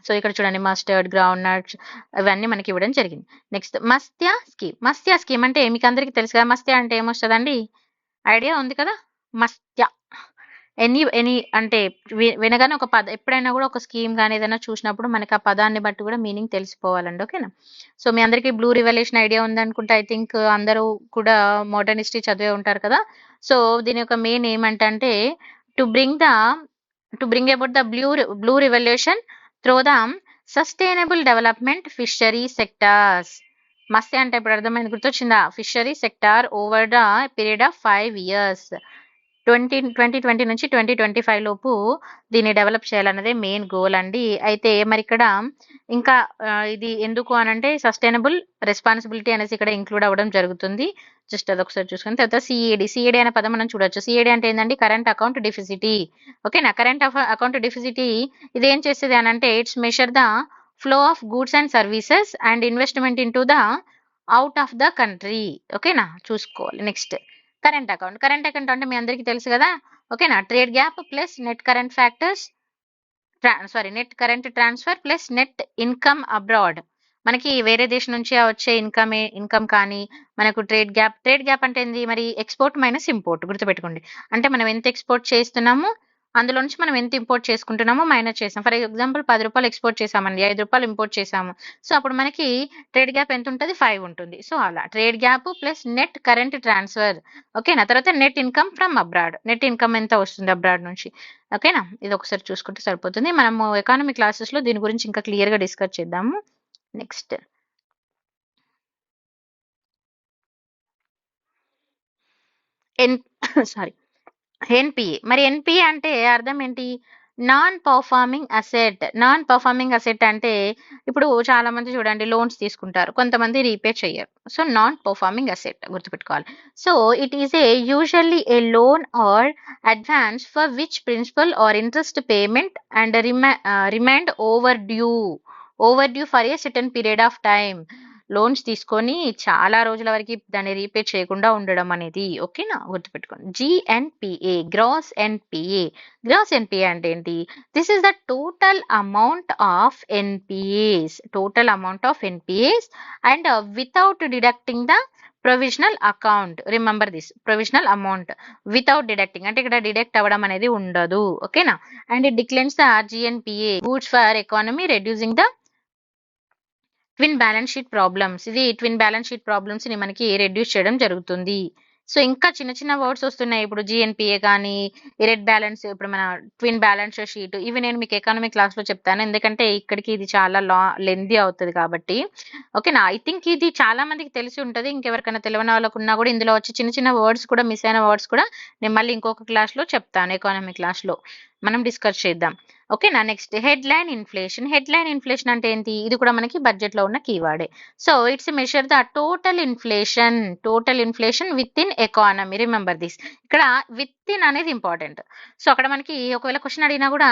సో ఇక్కడ చూడండి మస్టర్డ్, గ్రౌండ్ నట్స్ ఇవన్నీ మనకి ఇవ్వడం జరిగింది. నెక్స్ట్ మత్స్య స్కీమ్. మత్స్య స్కీమ్ అంటే మీకు అందరికీ తెలుసు కదా, మత్స్య అంటే ఏమొస్తుందండి, ఐడియా ఉంది కదా. మత్స్య ఎనీ అంటే వినగానే ఒక పద, ఎప్పుడైనా కూడా ఒక స్కీమ్ కానీ ఏదైనా చూసినప్పుడు మనకి ఆ పదాన్ని బట్టి కూడా మీనింగ్ తెలిసిపోవాలండి. ఓకేనా. సో మీ అందరికీ బ్లూ రివల్యూషన్ ఐడియా ఉందనుకుంటే ఐ థింక్ అందరూ కూడా మోడర్న్ హిస్టరీ చదివే ఉంటారు కదా. సో దీని యొక్క మెయిన్ ఏమంటే to bring about the blue revolution through the sustainable development fishery sectors. మత్స్య అంటే ఇప్పుడు అర్థమైంది, గుర్తొచ్చిందా, fishery sector over the period of 5 years. 2020 నుంచి 2025 లోపు దీన్ని డెవలప్ చేయాలన్నదే మెయిన్ గోల్ అండి. అయితే మరి ఇక్కడ ఇంకా ఇది ఎందుకు అనంటే సస్టైనబుల్ రెస్పాన్సిబిలిటీ అనేసి ఇక్కడ ఇంక్లూడ్ అవ్వడం జరుగుతుంది. జస్ట్ అదొకసారి చూసుకుని తర్వాత సిఏడి అనే పదం మనం చూడొచ్చు. సిఏడి అంటే ఏంటండి, కరెంట్ అకౌంట్ డెఫిసిటీ. ఓకేనా. కరెంట్ అకౌంట్ డెఫిసిటీ ఇది ఏం చేస్తుంది అని అంటే it's measure the flow of goods and services and investment in to the out of the country. ఓకేనా, చూసుకోవాలి. నెక్స్ట్ కరెంట్ అకౌంట్ అంటే మీ అందరికీ తెలుసు కదా. ఓకేనా. Trade gap plus net current factors net current transfer plus net income abroad. మనకి వేరే దేశం నుంచి వచ్చే ఇన్కమ్ కానీ మనకు ట్రేడ్ గ్యాప్ అంటే ఏంది మరి, ఎక్స్పోర్ట్ మైనస్ ఇంపోర్ట్. గుర్తుపెట్టుకోండి. అంటే మనం ఎంత ఎక్స్పోర్ట్ చేస్తున్నాము అందులో నుంచి మనం ఎంత ఇంపోర్ట్ చేసుకుంటున్నామో మైనస్ చేసాం. ఫర్ ఎగ్జాంపుల్ 10 రూపాయలు ఎక్స్పోర్ట్ చేసామండి, 5 రూపాయలు ఇంపోర్ట్ చేసాము. సో అప్పుడు మనకి ట్రేడ్ గ్యాప్ ఎంత ఉంటుంది, 5 ఉంటుంది. సో అలా trade gap plus net current transfer. ఓకేనా. తర్వాత net income from abroad, net income ఎంత వస్తుంది అబ్రాడ్ నుంచి. ఓకేనా. ఇది ఒకసారి చూసుకుంటే సరిపోతుంది. మనము ఎకానమీ క్లాసెస్ లో దీని గురించి ఇంకా క్లియర్ గా డిస్కస్ చేద్దాము. Next NPA. మరి ఎన్పిఏ అంటే అర్థం ఏంటి, నాన్ పర్ఫార్మింగ్ అసెట్ అంటే ఇప్పుడు చాలా మంది చూడండి లోన్స్ తీసుకుంటారు, కొంతమంది రీపే చేయరు. సో నాన్ పర్ఫార్మింగ్ అసెట్ గుర్తుపెట్టుకోవాలి. So it is usually a loan or advance for which principal or interest payment and remained over due for a certain period of time. Loans తీసుకొని చాలా రోజుల వరకు దాన్ని రీపే చేయకుండా ఉండడం అనేది. ఓకేనా, గుర్తుపెట్టుకోండి. జిఎన్పిఏ, గ్రాస్ ఎన్పిఏ అంటే ఏంటి, this is the total amount of NPAs and without deducting the provisional account. Remember this, provisional amount without deducting అంటే ఇక్కడ డిడక్ట్ అవ్వడం అనేది ఉండదు. ఓకేనా. And it declines the GNPA goods for economy reducing the twin balance sheet problems. ఇది ట్విన్ బ్యాలెన్స్ షీట్ ప్రాబ్లమ్స్ ని మనకి రెడ్యూస్ చేయడం జరుగుతుంది. సో ఇంకా చిన్న చిన్న వర్డ్స్ వస్తున్నాయి ఇప్పుడు, జిఎన్పిఏ కానీ ఇరెడ్ బ్యాలెన్స్, ఇప్పుడు మన ట్విన్ బ్యాలెన్స్ షీట్, ఇవి నేను మీకు ఎకానమిక్ క్లాస్ లో చెప్తాను, ఎందుకంటే ఇక్కడికి ఇది చాలా లెందీ అవుతుంది కాబట్టి. ఓకేనా. ఐ థింక్ ఇది చాలా మందికి తెలిసి ఉంటుంది, ఇంకెవరికైనా తెలియని వాళ్ళకు ఉన్నా కూడా ఇందులో వచ్చి చిన్న చిన్న వర్డ్స్ కూడా, మిస్ అయిన వర్డ్స్ కూడా నేను మళ్ళీ ఇంకొక క్లాస్ లో చెప్తాను, ఎకానమిక్ క్లాస్ లో మనం డిస్కస్ చేద్దాం. ఓకేనా. నెక్స్ట్ హెడ్లైన్ ఇన్ఫ్లేషన్ అంటే ఏంటి, ఇది కూడా మనకి బడ్జెట్ లో ఉన్న కీవర్డే. So it's measure the total inflation within economy. Remember this, ఇక్కడ విత్ ఇన్ అనేది ఇంపార్టెంట్. సో అక్కడ మనకి ఒకవేళ క్వశ్చన్ అడిగినా కూడా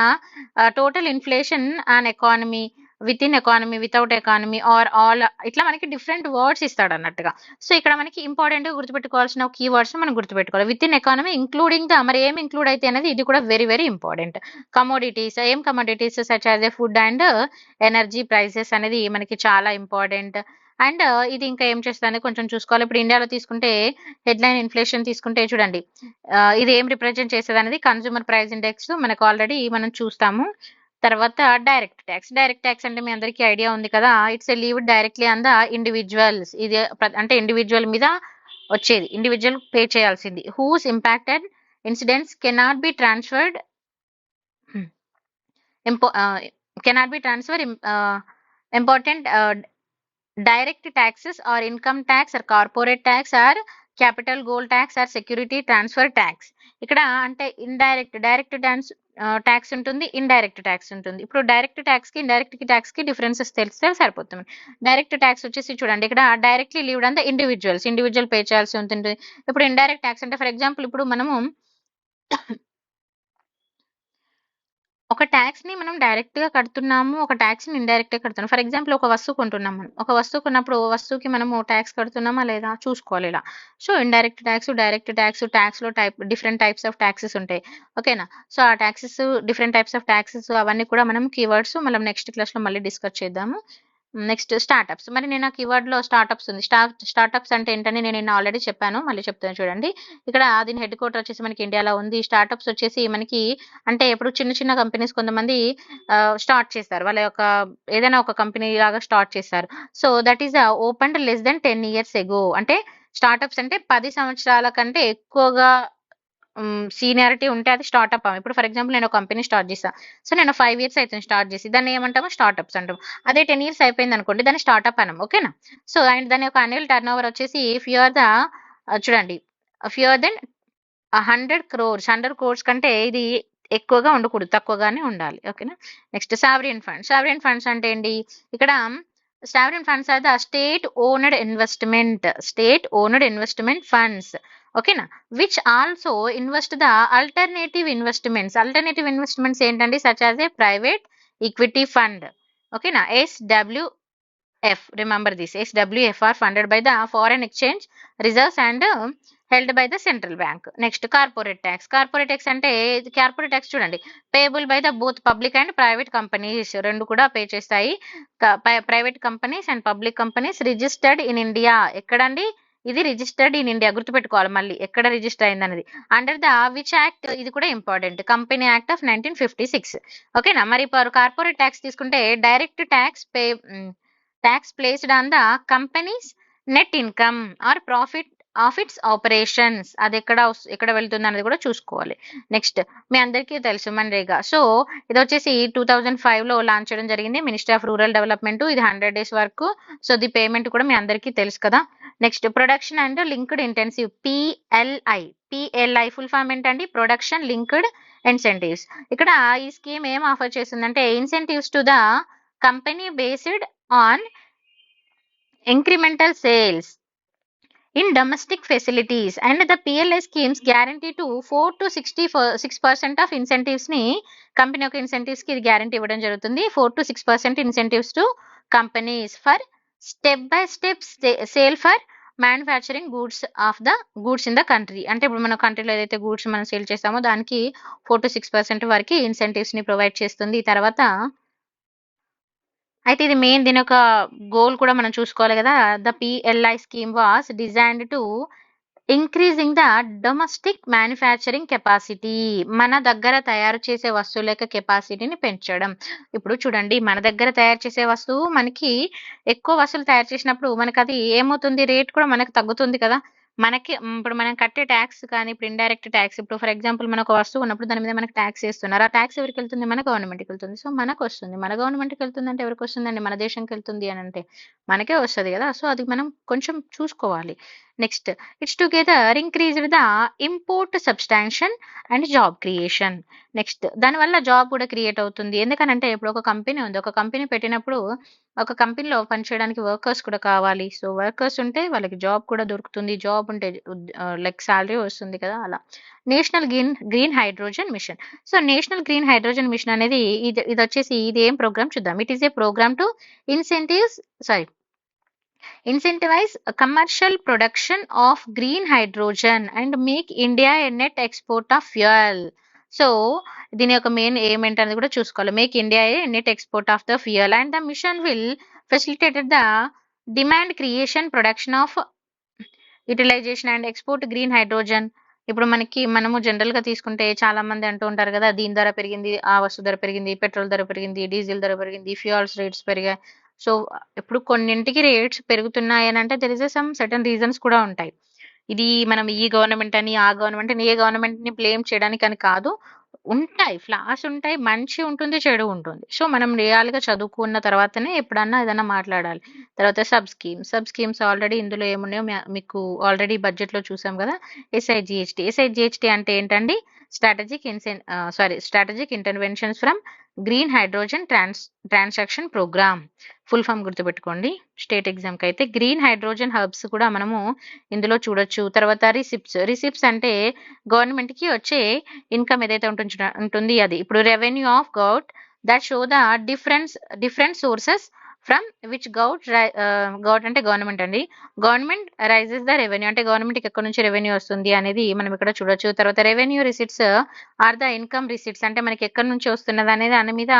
total inflation on economy, within economy, without economy or all, ఇట్లా మనకి డిఫరెంట్ వర్డ్స్ ఇస్తాడు అన్నట్టుగా. సో ఇక్కడ మనకి ఇంపార్టెంట్ గా గుర్తుపెట్టుకోవాల్సిన కీవర్డ్స్ మనం గుర్తుపెట్టుకోవాలి. With in economy including the, మరి ఏం ఇంక్లూడ్ అయితే అనేది ఇది కూడా very very important. Commodities such as a food and energy prices అనేది మనకి చాలా ఇంపార్టెంట్. అండ్ ఇది ఇంకా ఏం చేస్తుంది కొంచెం చూసుకోవాలి. ఇప్పుడు ఇండియాలో తీసుకుంటే హెడ్లైన్ ఇన్ఫ్లేషన్ తీసుకుంటే చూడండి, ఇది ఏం రిప్రజెంట్ చేస్తుంది అనేది కన్స్యూమర్ ప్రైస్ ఇండెక్స్ మనకు ఆల్రెడీ మనం చూస్తాము. తర్వాత డైరెక్ట్ ట్యాక్స్ అంటే మీ అందరికీ ఐడియా ఉంది కదా, it's a levy directly on the individuals. ఇది అంటే ఇండివిజువల్ మీద వచ్చేది, ఇండివిజువల్ పే చేయాల్సింది. Whose impacted incidents cannot be transferred important direct taxes or income tax or corporate tax or capital gold tax or security transfer tax. ఇక్కడ అంటే డైరెక్ట్ ట్యాక్స్ ఉంటుంది, ఇండైరెక్ట్ ట్యాక్స్ ఉంటుంది. ఇప్పుడు డైరెక్ట్ ట్యాక్స్‌కి, ఇండైరెక్ట్ ట్యాక్స్‌కి డిఫరెన్సెస్ తెలిస్తే సరిపోతుంది. డైరెక్ట్ ట్యాక్స్ వచ్చేసి చూడండి ఇక్కడ directly లీవ్డ్ on the individuals. Individual pay చేయాల్సి ఉంటుంది. ఇప్పుడు ఇండైరెక్ట్ ట్యాక్స్ అంటే ఫర్ ఎగ్జాంపుల్ ఇప్పుడు మనము ఒక ట్యాక్స్‌ని మనం డైరెక్ట్‌గా కడుతున్నాము. ఒక ట్యాక్స్‌ని ఇండైరెక్ట్‌గా కడుతున్నాం. ఫర్ ఎగ్జాంపుల్ ఒక వస్తువు కొంటున్నాం మనం. ఒక వస్తువు కొన్నప్పుడు వస్తువుకి మనము ట్యాక్స్ కడుతున్నామా లేదా చూసుకోవాలి ఇలా. So, indirect tax, direct tax, ట్యాక్స్‌లో డిఫరెంట్ టైప్స్ ఆఫ్ టాక్సెస్ ఉంటాయి. ఓకేనా? సో, ఆ taxes different types of taxes అవన్నీ కూడా మనం కీవర్డ్స్ మనం నెక్స్ట్ క్లాస్‌లో మళ్ళీ డిస్కస్ చేద్దాము. Next startups. మరి నేను ఆ కీవర్డ్‌లో స్టార్టప్స్ ఉంది. స్టార్టప్స్ అంటే ఏంటని నేను నిన్న ఆల్రెడీ చెప్పాను. మళ్ళీ చెప్తాను చూడండి. ఇక్కడ దీని హెడ్ క్వార్టర్ వచ్చేసి మనకి ఇండియాలో ఉంది. స్టార్టప్స్ వచ్చేసి మనకి అంటే ఇప్పుడు చిన్న చిన్న కంపెనీస్ కొంతమంది స్టార్ట్ చేస్తారు. వాళ్ళ యొక్క ఏదైనా ఒక కంపెనీ లాగా స్టార్ట్ చేస్తారు. So, that is opened less than 10 years ago. అంటే స్టార్టప్స్ అంటే 10 సంవత్సరాల కంటే ఎక్కువగా సీనియారిటీ ఉంటే అది స్టార్టప్. ఇప్పుడు ఫర్ ఎగ్జాంపుల్ నేను ఒక కంపెనీ స్టార్ట్ చేశా. సో, నేను 5 ఇయర్స్ అయితుంది స్టార్ట్ చేసి. దాన్ని ఏమంటాము స్టార్టప్స్ అంటాం. అదే 10 ఇయర్స్ అయిపోయిందనుకోండి దాన్ని స్టార్టప్ అనం. ఓకేనా? సో, అండ్ దాని యొక్క యాన్యువల్ టర్నోవర్ వచ్చేసి ఇఫ్ యూ ఆర్ ద చూడండి if you are then 100 crores. 100 crores కంటే ఇది ఎక్కువగా ఉండకూడదు. తక్కువగానే ఉండాలి. ఓకేనా? Next sovereign funds. Sovereign funds అంటే ఏంటి? ఇక్కడ sovereign funds are the state owned investment. State owned investment funds. ఓకేనా? Which also invest the alternative investments. Alternative investments ఏంటండి? Such as a private equity fund. ఓకేనా? Remember this. SWF are funded by the foreign exchange reserves and held by the central bank. Next, corporate tax. Corporate tax అంటే కార్పొరేట్ ట్యాక్స్ చూడండి payable by the both public and private companies రెండు కూడా పే చేస్తాయి. Private companies and public companies registered in India. ఎక్కడండి? ఇది రిజిస్టర్డ్ ఇన్ ఇండియా. గుర్తుపెట్టుకోవాలి మళ్ళీ ఎక్కడ రిజిస్టర్ అయిందనేది. Under the which act? ఇది కూడా ఇంపార్టెంట్. Company act of 1956. ఓకేనా? మరి కార్పొరేట్ ట్యాక్స్ తీసుకుంటే direct tax placed on the company's net income or profit of its operations. అది ఎక్కడ వెళ్తుంది అనేది కూడా చూసుకోవాలి. నెక్స్ట్ మీ అందరికీ తెలుసు మన్రేగా. సో ఇది వచ్చేసి 2005లో లాంచ్ చేయడం జరిగింది. Ministry of rural development. ఇది 100 డేస్ వరకు. సో ది పేమెంట్ కూడా మీ అందరికీ తెలుసు కదా. Next production and linked intensive PLI full form ఏంటండి? Production linked incentives. ఇక్కడ ఈ స్కీమ్ ఏం ఆఫర్ చేస్తుందంటే incentives to the company based on incremental sales in domestic facilities and the PLI schemes guarantee to 4 to 66% of incentives ని కంపెనీ యొక్క ఇన్సెంటివ్స్ కి ఇది గ్యారంటీ ఇవ్వడం జరుగుతుంది. 4 to 6% incentives to companies for step by step sale for manufacturing goods in the country. అంటే ఇప్పుడు మన కంట్రీలో ఏదైతే గూడ్స్ మనం సేల్ చేస్తామో దానికి 4 to 6% వరకు ఇన్సెంటివ్స్ ని ప్రొవైడ్ చేస్తుంది. ఈ తర్వాత అయితే ఇది మెయిన్ దీని యొక్క గోల్ కూడా మనం చూసుకోవాలి కదా. The PLI scheme was designed to increasing the domestic manufacturing capacity. మన దగ్గర తయారు చేసే వస్తువుల యొక్క కెపాసిటీని పెంచడం. ఇప్పుడు చూడండి మన దగ్గర తయారు చేసే వస్తువు మనకి ఎక్కువ వస్తువులు తయారు చేసినప్పుడు మనకి అది ఏమవుతుంది? రేట్ కూడా మనకు తగ్గుతుంది కదా. మనకి ఇప్పుడు మనం కట్టే ట్యాక్స్ కానీ ఇప్పుడు ఇండైరెక్ట్ ట్యాక్స్ ఇప్పుడు ఫర్ ఎగ్జాంపుల్ మన ఒక వస్తువు ఉన్నప్పుడు దాని మీద మనకు ట్యాక్స్ వేస్తున్నారు. ఆ ట్యాక్స్ ఎవరికి వెళ్తుంది? మన గవర్నమెంట్కి వెళ్తుంది. సో మనకు వస్తుంది. మన గవర్నమెంట్కి వెళ్తుంది అంటే ఎవరికి వస్తుందండి? మన దేశంకి వెళ్తుంది అని అంటే మనకే వస్తుంది కదా. సో అది మనం కొంచెం చూసుకోవాలి. Next it's together increased the import substantion and job creation. Next దానివల్ల జాబ్ కూడా క్రియేట్ అవుతుంది. ఎందుకనంటే ఇప్పుడు ఒక కంపెనీ ఉంది. ఒక కంపెనీ పెట్టినప్పుడు ఒక కంపెనీలో పనిచేయడానికి వర్కర్స్ కూడా కావాలి. సో వర్కర్స్ ఉంటే వాళ్ళకి జాబ్ కూడా దొరుకుతుంది. జాబ్ ఉంటే లైక్ సాలరీ వస్తుంది కదా అలా. National green hydrogen mission. So national green hydrogen mission అనేది ఇది వచ్చేసి ఇది ఏం ప్రోగ్రామ్ చూద్దాం. It is a programme to incentivize commercial production of green hydrogen and make India a net export of fuel. So దీని యొక్క మెయిన్ ఏమేంటనేది కూడా చూసుకోవాలి. Make India a net export of the fuel and the mission will facilitated the demand creation production of utilization and export green hydrogen. ఇప్పుడు మనము జనరల్ గా తీసుకుంటే చాలా మంది అంటూ ఉంటారు కదా దీని ధర పెరిగింది, ఆ వస్తువు ధర పెరిగింది, పెట్రోల్ ధర పెరిగింది, డీజిల్ ధర పెరిగింది, ఫ్యూయల్స్ రేట్స్ పెరిగాయి. సో ఇప్పుడు కొన్నింటికి రేట్స్ పెరుగుతున్నాయి అని అంటే there is some certain reasons కూడా ఉంటాయి. ఇది మనం ఈ గవర్నమెంట్ అని ఆ గవర్నమెంట్ అని ఏ గవర్నమెంట్ ని బ్లేమ్ చేయడానికి అని కాదు. ఉంటాయి ఫ్లాస్ ఉంటాయి, మంచి ఉంటుంది, చెడు ఉంటుంది. సో మనం రియల్ గా చదువుకున్న తర్వాతనే ఎప్పుడన్నా ఏదైనా మాట్లాడాలి. తర్వాత సబ్ స్కీమ్స్ ఆల్రెడీ ఇందులో ఏమున్నాయో మీకు ఆల్రెడీ బడ్జెట్ లో చూసాం కదా. ఎస్ఐజిహెచ్టి అంటే ఏంటండి? Strategic interventions from green hydrogen transaction programme. Full form గుర్తుపెట్టుకోండి స్టేట్ ఎగ్జామ్కి అయితే. గ్రీన్ హైడ్రోజన్ హబ్స్ కూడా మనము ఇందులో చూడొచ్చు. తర్వాత రిసిప్ట్స్ అంటే గవర్నమెంట్కి వచ్చే ఇన్కమ్ ఏదైతే ఉంటుంది అది. ఇప్పుడు revenue of govt that show the different sources from which govt అంటే గవర్నమెంట్ అండి. గవర్నమెంట్ రైజెస్ ద రెవెన్యూ అంటే గవర్నమెంట్కి ఎక్కడి నుంచి రెవెన్యూ వస్తుంది అనేది మనం ఇక్కడ చూడొచ్చు. తర్వాత revenue receipts are the income receipts అంటే మనకి ఎక్కడి నుంచి వస్తున్నది అనేది దాని మీద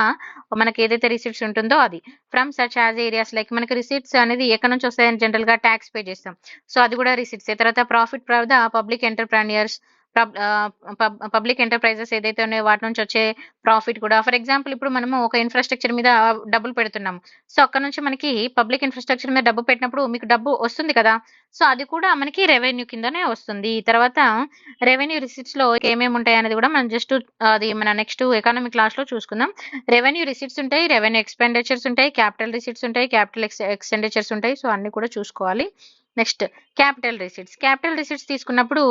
మనకి ఏదైతే రిసిట్స్ ఉంటుందో అది. From such as areas like మనకి రిసిట్స్ అనేది ఎక్కడి నుంచి వస్తాయని జనరల్ గా ట్యాక్స్ పే చేస్తాం. సో అది కూడా రిసిట్స్. తర్వాత profit from the public entrepreneurs, public enterprises ఏదైతే ఉన్నాయో వాటి నుంచి వచ్చే ప్రాఫిట్ కూడా. ఫర్ ఎగ్జాంపుల్ ఇప్పుడు మనము ఒక ఇన్ఫ్రాస్ట్రక్చర్ మీద డబ్బులు పెడుతున్నాము. సో అక్కడ నుంచి మనకి పబ్లిక్ ఇన్ఫ్రాస్ట్రక్చర్ మీద డబ్బు పెట్టినప్పుడు మీకు డబ్బు వస్తుంది కదా. సో అది కూడా మనకి రెవెన్యూ కిందనే వస్తుంది. తర్వాత రెవెన్యూ రిసిట్స్ లో ఏమేమి ఉంటాయి అనేది కూడా మనం జస్ట్ అది మన నెక్స్ట్ ఎకానమిక్ క్లాస్ లో చూసుకుందాం. రెవెన్యూ రిసిట్స్ ఉంటాయి, రెవెన్యూ ఎక్స్పెండిచర్స్ ఉంటాయి, క్యాపిటల్ రిసిట్స్ ఉంటాయి, క్యాపిటల్ ఎక్స్పెండిచర్స్ ఉంటాయి. సో అన్ని కూడా చూసుకోవాలి. నెక్స్ట్ క్యాపిటల్ రిసిట్స్ తీసుకున్నప్పుడు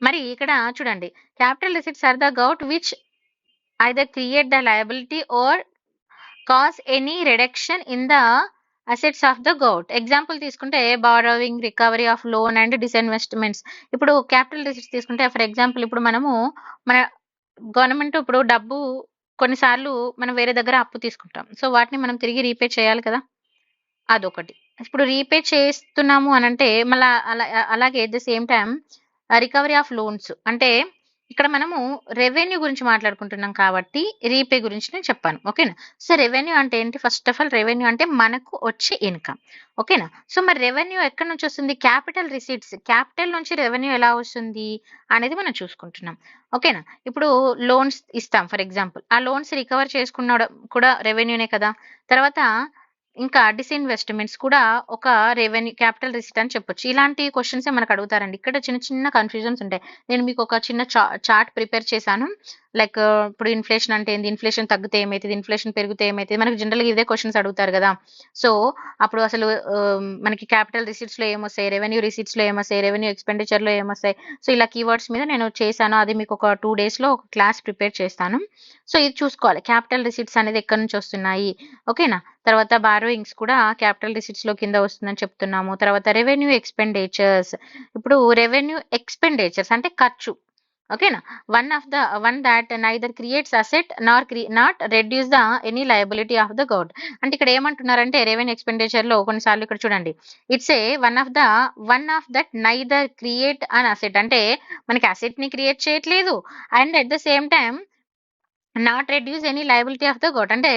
మరి ఇక్కడ చూడండి, capital receipts are the govt which either create the liability or cause any reduction in the assets of the gout. Example తీసుకుంటే బారోవింగ్, రికవరీ ఆఫ్ లోన్ అండ్ డిస్ఇన్వెస్ట్మెంట్స్. ఇప్పుడు క్యాపిటల్ రిసిట్స్ తీసుకుంటే ఫర్ ఎగ్జాంపుల్ ఇప్పుడు మనము మన గవర్నమెంట్ ఇప్పుడు డబ్బు కొన్నిసార్లు మనం వేరే దగ్గర అప్పు తీసుకుంటాం. సో వాటిని మనం తిరిగి రీపే చేయాలి కదా, అదొకటి. ఇప్పుడు రీపే చేస్తున్నాము అని అంటే మళ్ళీ అలాగే at the same time recovery of loans అంటే ఇక్కడ మనము రెవెన్యూ గురించి మాట్లాడుకుంటున్నాం కాబట్టి రీపే గురించి నేను చెప్పాను. ఓకేనా. సో రెవెన్యూ అంటే ఏంటి? ఫస్ట్ ఆఫ్ ఆల్ రెవెన్యూ అంటే మనకు వచ్చే ఇన్కమ్. ఓకేనా. సో మరి రెవెన్యూ ఎక్కడి నుంచి వస్తుంది? Capital receipts. క్యాపిటల్ నుంచి రెవెన్యూ ఎలా వస్తుంది అనేది మనం చూసుకుంటున్నాం. ఓకేనా. ఇప్పుడు లోన్స్ ఇస్తాం ఫర్ ఎగ్జాంపుల్, ఆ లోన్స్ రికవర్ చేసుకున్న కూడా రెవెన్యూనే కదా. తర్వాత ఇంకా డిస్ఇన్వెస్ట్మెంట్స్ కూడా ఒక రెవెన్యూ క్యాపిటల్ రిసిట్ అని చెప్పొచ్చు. ఇలాంటి క్వశ్చన్స్ మనకు అడుగుతారండి. ఇక్కడ చిన్న చిన్న కన్ఫ్యూజన్స్ ఉంటాయి. నేను మీకు ఒక చిన్న చార్ట్ ప్రిపేర్ చేశాను. లైక్ ఇప్పుడు ఇన్ఫ్లేషన్ అంటే ఏంది, ఇన్ఫ్లేషన్ తగ్గితే ఏమైతుంది, ఇన్ఫ్లేషన్ పెరిగితే ఏమైతుంది, మనకు జనరల్గా ఇదే క్వశ్చన్స్ అడుగుతారు కదా. సో అప్పుడు అసలు మనకి క్యాపిటల్ రిసిట్స్ లో ఏమొస్తాయి, రెవెన్యూ రిసిట్స్ లో ఏమొస్తాయి, రెవెన్యూ ఎక్స్పెండిచర్ లో ఏమొస్తాయి. సో ఇలా కీవర్డ్స్ మీద నేను చేశాను. అది మీకు ఒక 2 days లో ఒక క్లాస్ ప్రిపేర్ చేస్తాను. సో ఇది చూసుకోవాలి, క్యాపిటల్ రిసిట్స్ అనేది ఎక్కడి నుంచి వస్తున్నాయి. ఓకేనా. తర్వాత బారోయింగ్స్ కూడా క్యాపిటల్ రిసిట్స్ లో కింద వస్తుందని చెప్తున్నాము. తర్వాత రెవెన్యూ ఎక్స్పెండిచర్స్. ఇప్పుడు రెవెన్యూ ఎక్స్పెండిచర్స్ అంటే ఖర్చు. ఓకేనా. One that neither creates asset not reduce the any liability of the govt. అంటే ఇక్కడ ఏమంటున్నారంటే రెవెన్యూ ఎక్స్పెండిచర్ లో కొన్నిసార్లు ఇక్కడ చూడండి, it's a one of that neither create an asset అంటే మనకి అసెట్ ని క్రియేట్ చేయట్లేదు and at the same time not reduce any liability of the govt అంటే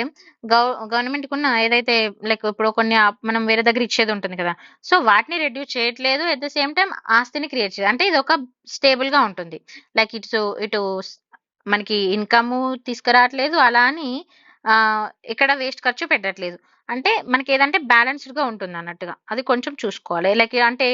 గవర్నమెంట్ కున్న ఏదైతే లైక్ ఇప్పుడు కొన్ని మనం వేరే దగ్గర ఇచ్చేది ఉంటుంది కదా. సో వాటిని రెడ్యూస్ చేయట్లేదు, ఎట్ ద సేమ్ టైం ఆస్తిని క్రియేట్ చేయదు. అంటే ఇది ఒక స్టేబుల్ గా ఉంటుంది. లైక్ ఇటు మనకి ఇన్కమ్ తీసుకురావట్లేదు, అలా అని ఇక్కడ వేస్ట్ ఖర్చు పెట్టట్లేదు. అంటే మనకి ఏదంటే బ్యాలెన్స్డ్ గా ఉంటుంది అన్నట్టుగా, అది కొంచెం చూసుకోవాలి. లైక్ అంటే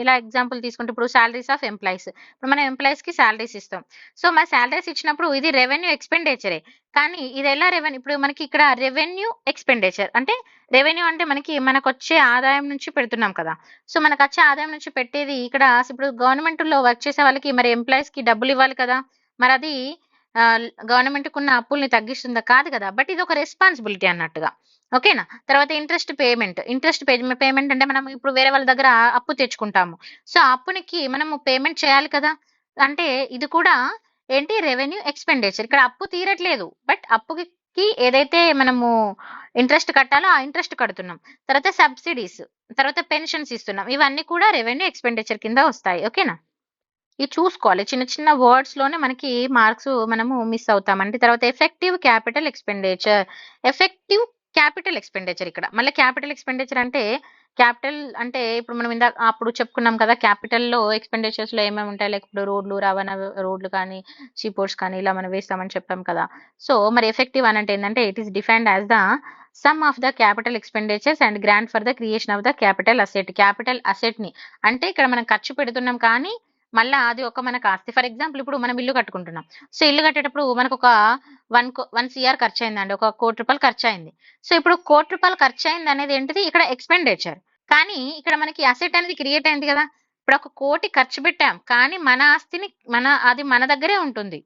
ఎలా ఎగ్జాంపుల్ తీసుకుంటే ఇప్పుడు సాలరీస్ ఆఫ్ ఎంప్లాయీస్. ఇప్పుడు మనం ఎంప్లాయీస్ కి సాలరీస్ ఇస్తాం. సో మన సాలరీస్ ఇచ్చినప్పుడు ఇది రెవెన్యూ ఎక్స్పెండిచరే, కానీ ఇది ఎలా రెవెన్యూ, ఇప్పుడు మనకి ఇక్కడ రెవెన్యూ ఎక్స్పెండిచర్ అంటే రెవెన్యూ అంటే మనకు వచ్చే ఆదాయం నుంచి పెడుతున్నాం కదా. సో మనకు వచ్చే ఆదాయం నుంచి పెట్టేది ఇక్కడ ఇప్పుడు గవర్నమెంట్ లో వర్క్ చేసే వాళ్ళకి మరి ఎంప్లాయీస్ కి డబ్బులు ఇవ్వాలి కదా. మరి అది గవర్నమెంట్ కున్న అప్పుల్ని తగ్గిస్తుందా? కాదు కదా. బట్ ఇది ఒక రెస్పాన్సిబిలిటీ అన్నట్టుగా. ఓకేనా. తర్వాత ఇంట్రెస్ట్ పేమెంట్ అంటే మనం ఇప్పుడు వేరే వాళ్ళ దగ్గర అప్పు తెచ్చుకుంటాము. సో ఆ అప్పునికి మనము పేమెంట్ చేయాలి కదా. అంటే ఇది కూడా ఏంటి, రెవెన్యూ ఎక్స్పెండిచర్. ఇక్కడ అప్పు తీరట్లేదు, బట్ అప్పుకి ఏదైతే మనము ఇంట్రెస్ట్ కట్టాలో ఆ ఇంట్రెస్ట్ కడుతున్నాం. తర్వాత సబ్సిడీస్, తర్వాత పెన్షన్స్ ఇస్తున్నాం. ఇవన్నీ కూడా రెవెన్యూ ఎక్స్పెండిచర్ కింద వస్తాయి. ఓకేనా. ఇది చూసుకోవాలి, చిన్న చిన్న వర్డ్స్ లోనే మనకి మార్క్స్ మనము మిస్ అవుతామండి. తర్వాత ఎఫెక్టివ్ క్యాపిటల్ ఎక్స్పెండిచర్ ఇక్కడ మళ్ళీ క్యాపిటల్ ఎక్స్పెండిచర్ అంటే క్యాపిటల్ అంటే ఇప్పుడు మనం అప్పుడు చెప్పుకున్నాం కదా, క్యాపిటల్ లో ఎక్స్పెండిచర్స్ లో ఏమేమి ఉంటాయి, లైక్ ఇప్పుడు రోడ్లు, రవాణా రోడ్లు కానీ షీపోర్ట్స్ కానీ ఇలా మనం వేస్తామని చెప్పాం కదా. సో మరి ఎఫెక్టివ్ అని అంటే ఏంటంటే it is defined as the sum of the capital expenditures and grant for the creation of the capital asset ని. అంటే ఇక్కడ మనం ఖర్చు పెడుతున్నాం కానీ మళ్ళీ అది ఒక మనకు ఆస్తి. ఫర్ ఎగ్జాంపుల్ ఇప్పుడు మనం ఇల్లు కట్టుకుంటున్నాం. సో ఇల్లు కట్టేటప్పుడు మనకు ఒక 1 CR ఖర్చు అయిందండి, ఒక ₹1,00,00,000 ఖర్చు అయింది. సో ఇప్పుడు ₹1,00,00,000 ఖర్చు అయింది అనేది ఏంటిది, ఇక్కడ ఎక్స్పెండిచర్. కానీ ఇక్కడ మనకి అసెట్ అనేది క్రియేట్ అయింది కదా. ఇప్పుడు 1 కోటి ఖర్చు పెట్టాం. కానీ మన ఆస్తిని అది మన దగ్గరే ఉంటుంది.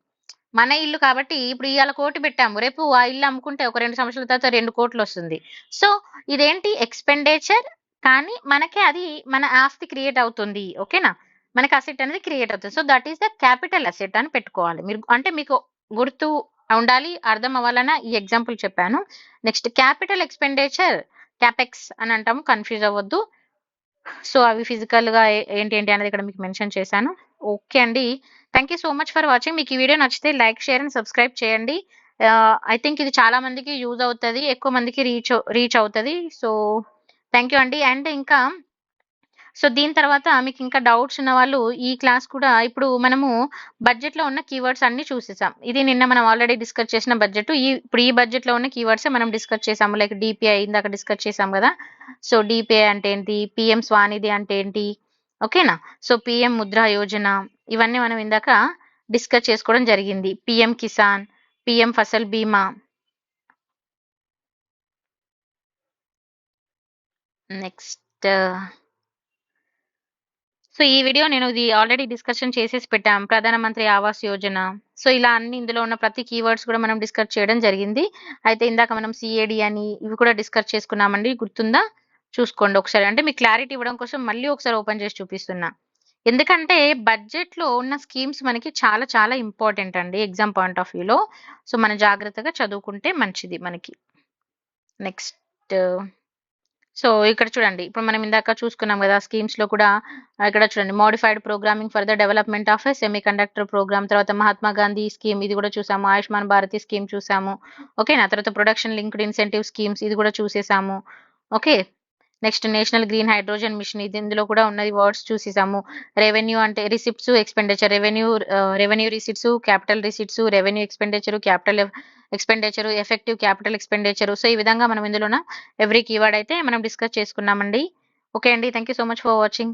మన ఇల్లు కాబట్టి ఇప్పుడు ఇయాల 1,00,00,000 పెట్టాము. రేపు ఆ ఇల్లు అమ్ముకుంటే ఒక 2 సంవత్సరాల తర్వాత 2,00,00,000 వస్తుంది. సో, ఇదేంటి ఎక్స్‌పెండిచర్ కానీ మనకే అది మన ఆస్తి క్రియేట్ అవుతుంది. ఓకేనా? మనకి అసెట్ అనేది క్రియేట్ అవుతుంది. So, that is the capital asset అని పెట్టుకోవాలి. మీరు అంటే మీకు గుర్తు ఉండాలి, అర్థం అవ్వాలన్న ఈ ఎగ్జాంపుల్ చెప్పాను. నెక్స్ట్ క్యాపిటల్ ఎక్స్‌పెండిచర్ క్యాపెక్స్ అని అంటాము. కన్‌ఫ్యూజ్ అవ్వద్దు. సో, అవి ఫిజికల్‌గా ఏంటి అనేది ఇక్కడ మీకు మెన్షన్ చేశాను. ఓకే అండి. Thank you so much for watching. మీకు ఈ వీడియో నచ్చితే లైక్, షేర్ అండ్ సబ్స్క్రైబ్ చేయండి. ఐ థింక్ ఇది చాలా మందికి యూజ్ అవుతది. ఎక్కువ మందికి రీచ్ అవుతది. సో, థాంక్ యూ అండి. అండ్ ఇంకా దీని తర్వాత మీకింకా డౌట్స్ ఉన్నవాళ్ళు ఈ క్లాస్ కూడా ఇప్పుడు మనము బడ్జెట్‌లో ఉన్న కీవర్డ్స్ అన్నీ చూసేసాం. ఇది నిన్న మనం ఆల్రెడీ డిస్కస్ చేసిన బడ్జెట్. ఇప్పుడు ఈ బడ్జెట్‌లో ఉన్న కీవర్డ్సే మనం డిస్కస్ చేసాము. లైక్ డీపీఐ ఇందాక డిస్కస్ చేసాం గదా! సో, డీపీఐ అంటే ఏంటి? పీఎం స్వానిధి అంటే ఏంటి? ఓకేనా? సో, పీఎం ముద్రా యోజన ఇవన్నీ మనం ఇందాక డిస్కస్ చేసుకోవడం జరిగింది. పీఎం కిసాన్, పీఎం ఫసల్ బీమా. నెక్స్ట్ సో, ఈ వీడియో నేను ఇది ఆల్రెడీ డిస్కషన్ చేసేసి పెట్టాం. ప్రధానమంత్రి ఆవాస్ యోజన. సో, ఇలా అన్ని ఇందులో ఉన్న ప్రతి కీవర్డ్స్ కూడా మనం డిస్కస్ చేయడం జరిగింది. అయితే ఇందాక మనం సీఏడీ అని ఇవి కూడా డిస్కస్ చేసుకున్నామండి. గుర్తుందా? చూసుకోండి ఒకసారి. అంటే మీకు క్లారిటీ ఇవ్వడం కోసం మళ్ళీ ఒకసారి ఓపెన్ చేసి చూపిస్తున్నా. ఎందుకంటే బడ్జెట్‌లో ఉన్న స్కీమ్స్ మనకి చాలా చాలా ఇంపార్టెంట్ అండి ఎగ్జామ్ పాయింట్ ఆఫ్ వ్యూలో. సో, మనం జాగ్రత్తగా చదువుకుంటే మంచిది మనకి. నెక్స్ట్ సో, ఇక్కడ చూడండి. ఇప్పుడు మనం ఇందాక చూసుకున్నాం గదా! స్కీమ్స్‌లో కూడా ఇక్కడ చూడండి modified programming for the development of a semiconductor programme. తర్వాత మహాత్మా గాంధీ స్కీమ్ ఇది కూడా చూసాము. ఆయుష్మాన్ భారతి స్కీమ్ చూసాము. ఓకేనా? తర్వాత ప్రొడక్షన్ లింక్డ్ ఇన్సెంటివ్ స్కీమ్స్ ఇది కూడా చూసేసాము. Okay. Next national green hydrogen mission ఇది ఇందులో కూడా ఉన్నది వర్డ్స్ చూసేసాము. రెవెన్యూ అంటే receipts, expenditure. Revenue receipts, capital receipts, revenue expenditure, capital expenditure, effective capital expenditure. So, ఈ విధంగా మనం ఇందులోన ఎవ్రీ కీవర్డ్ అయితే మనం డిస్కస్ చేసుకున్నామండి. ఓకే అండి. Thank you so much for watching.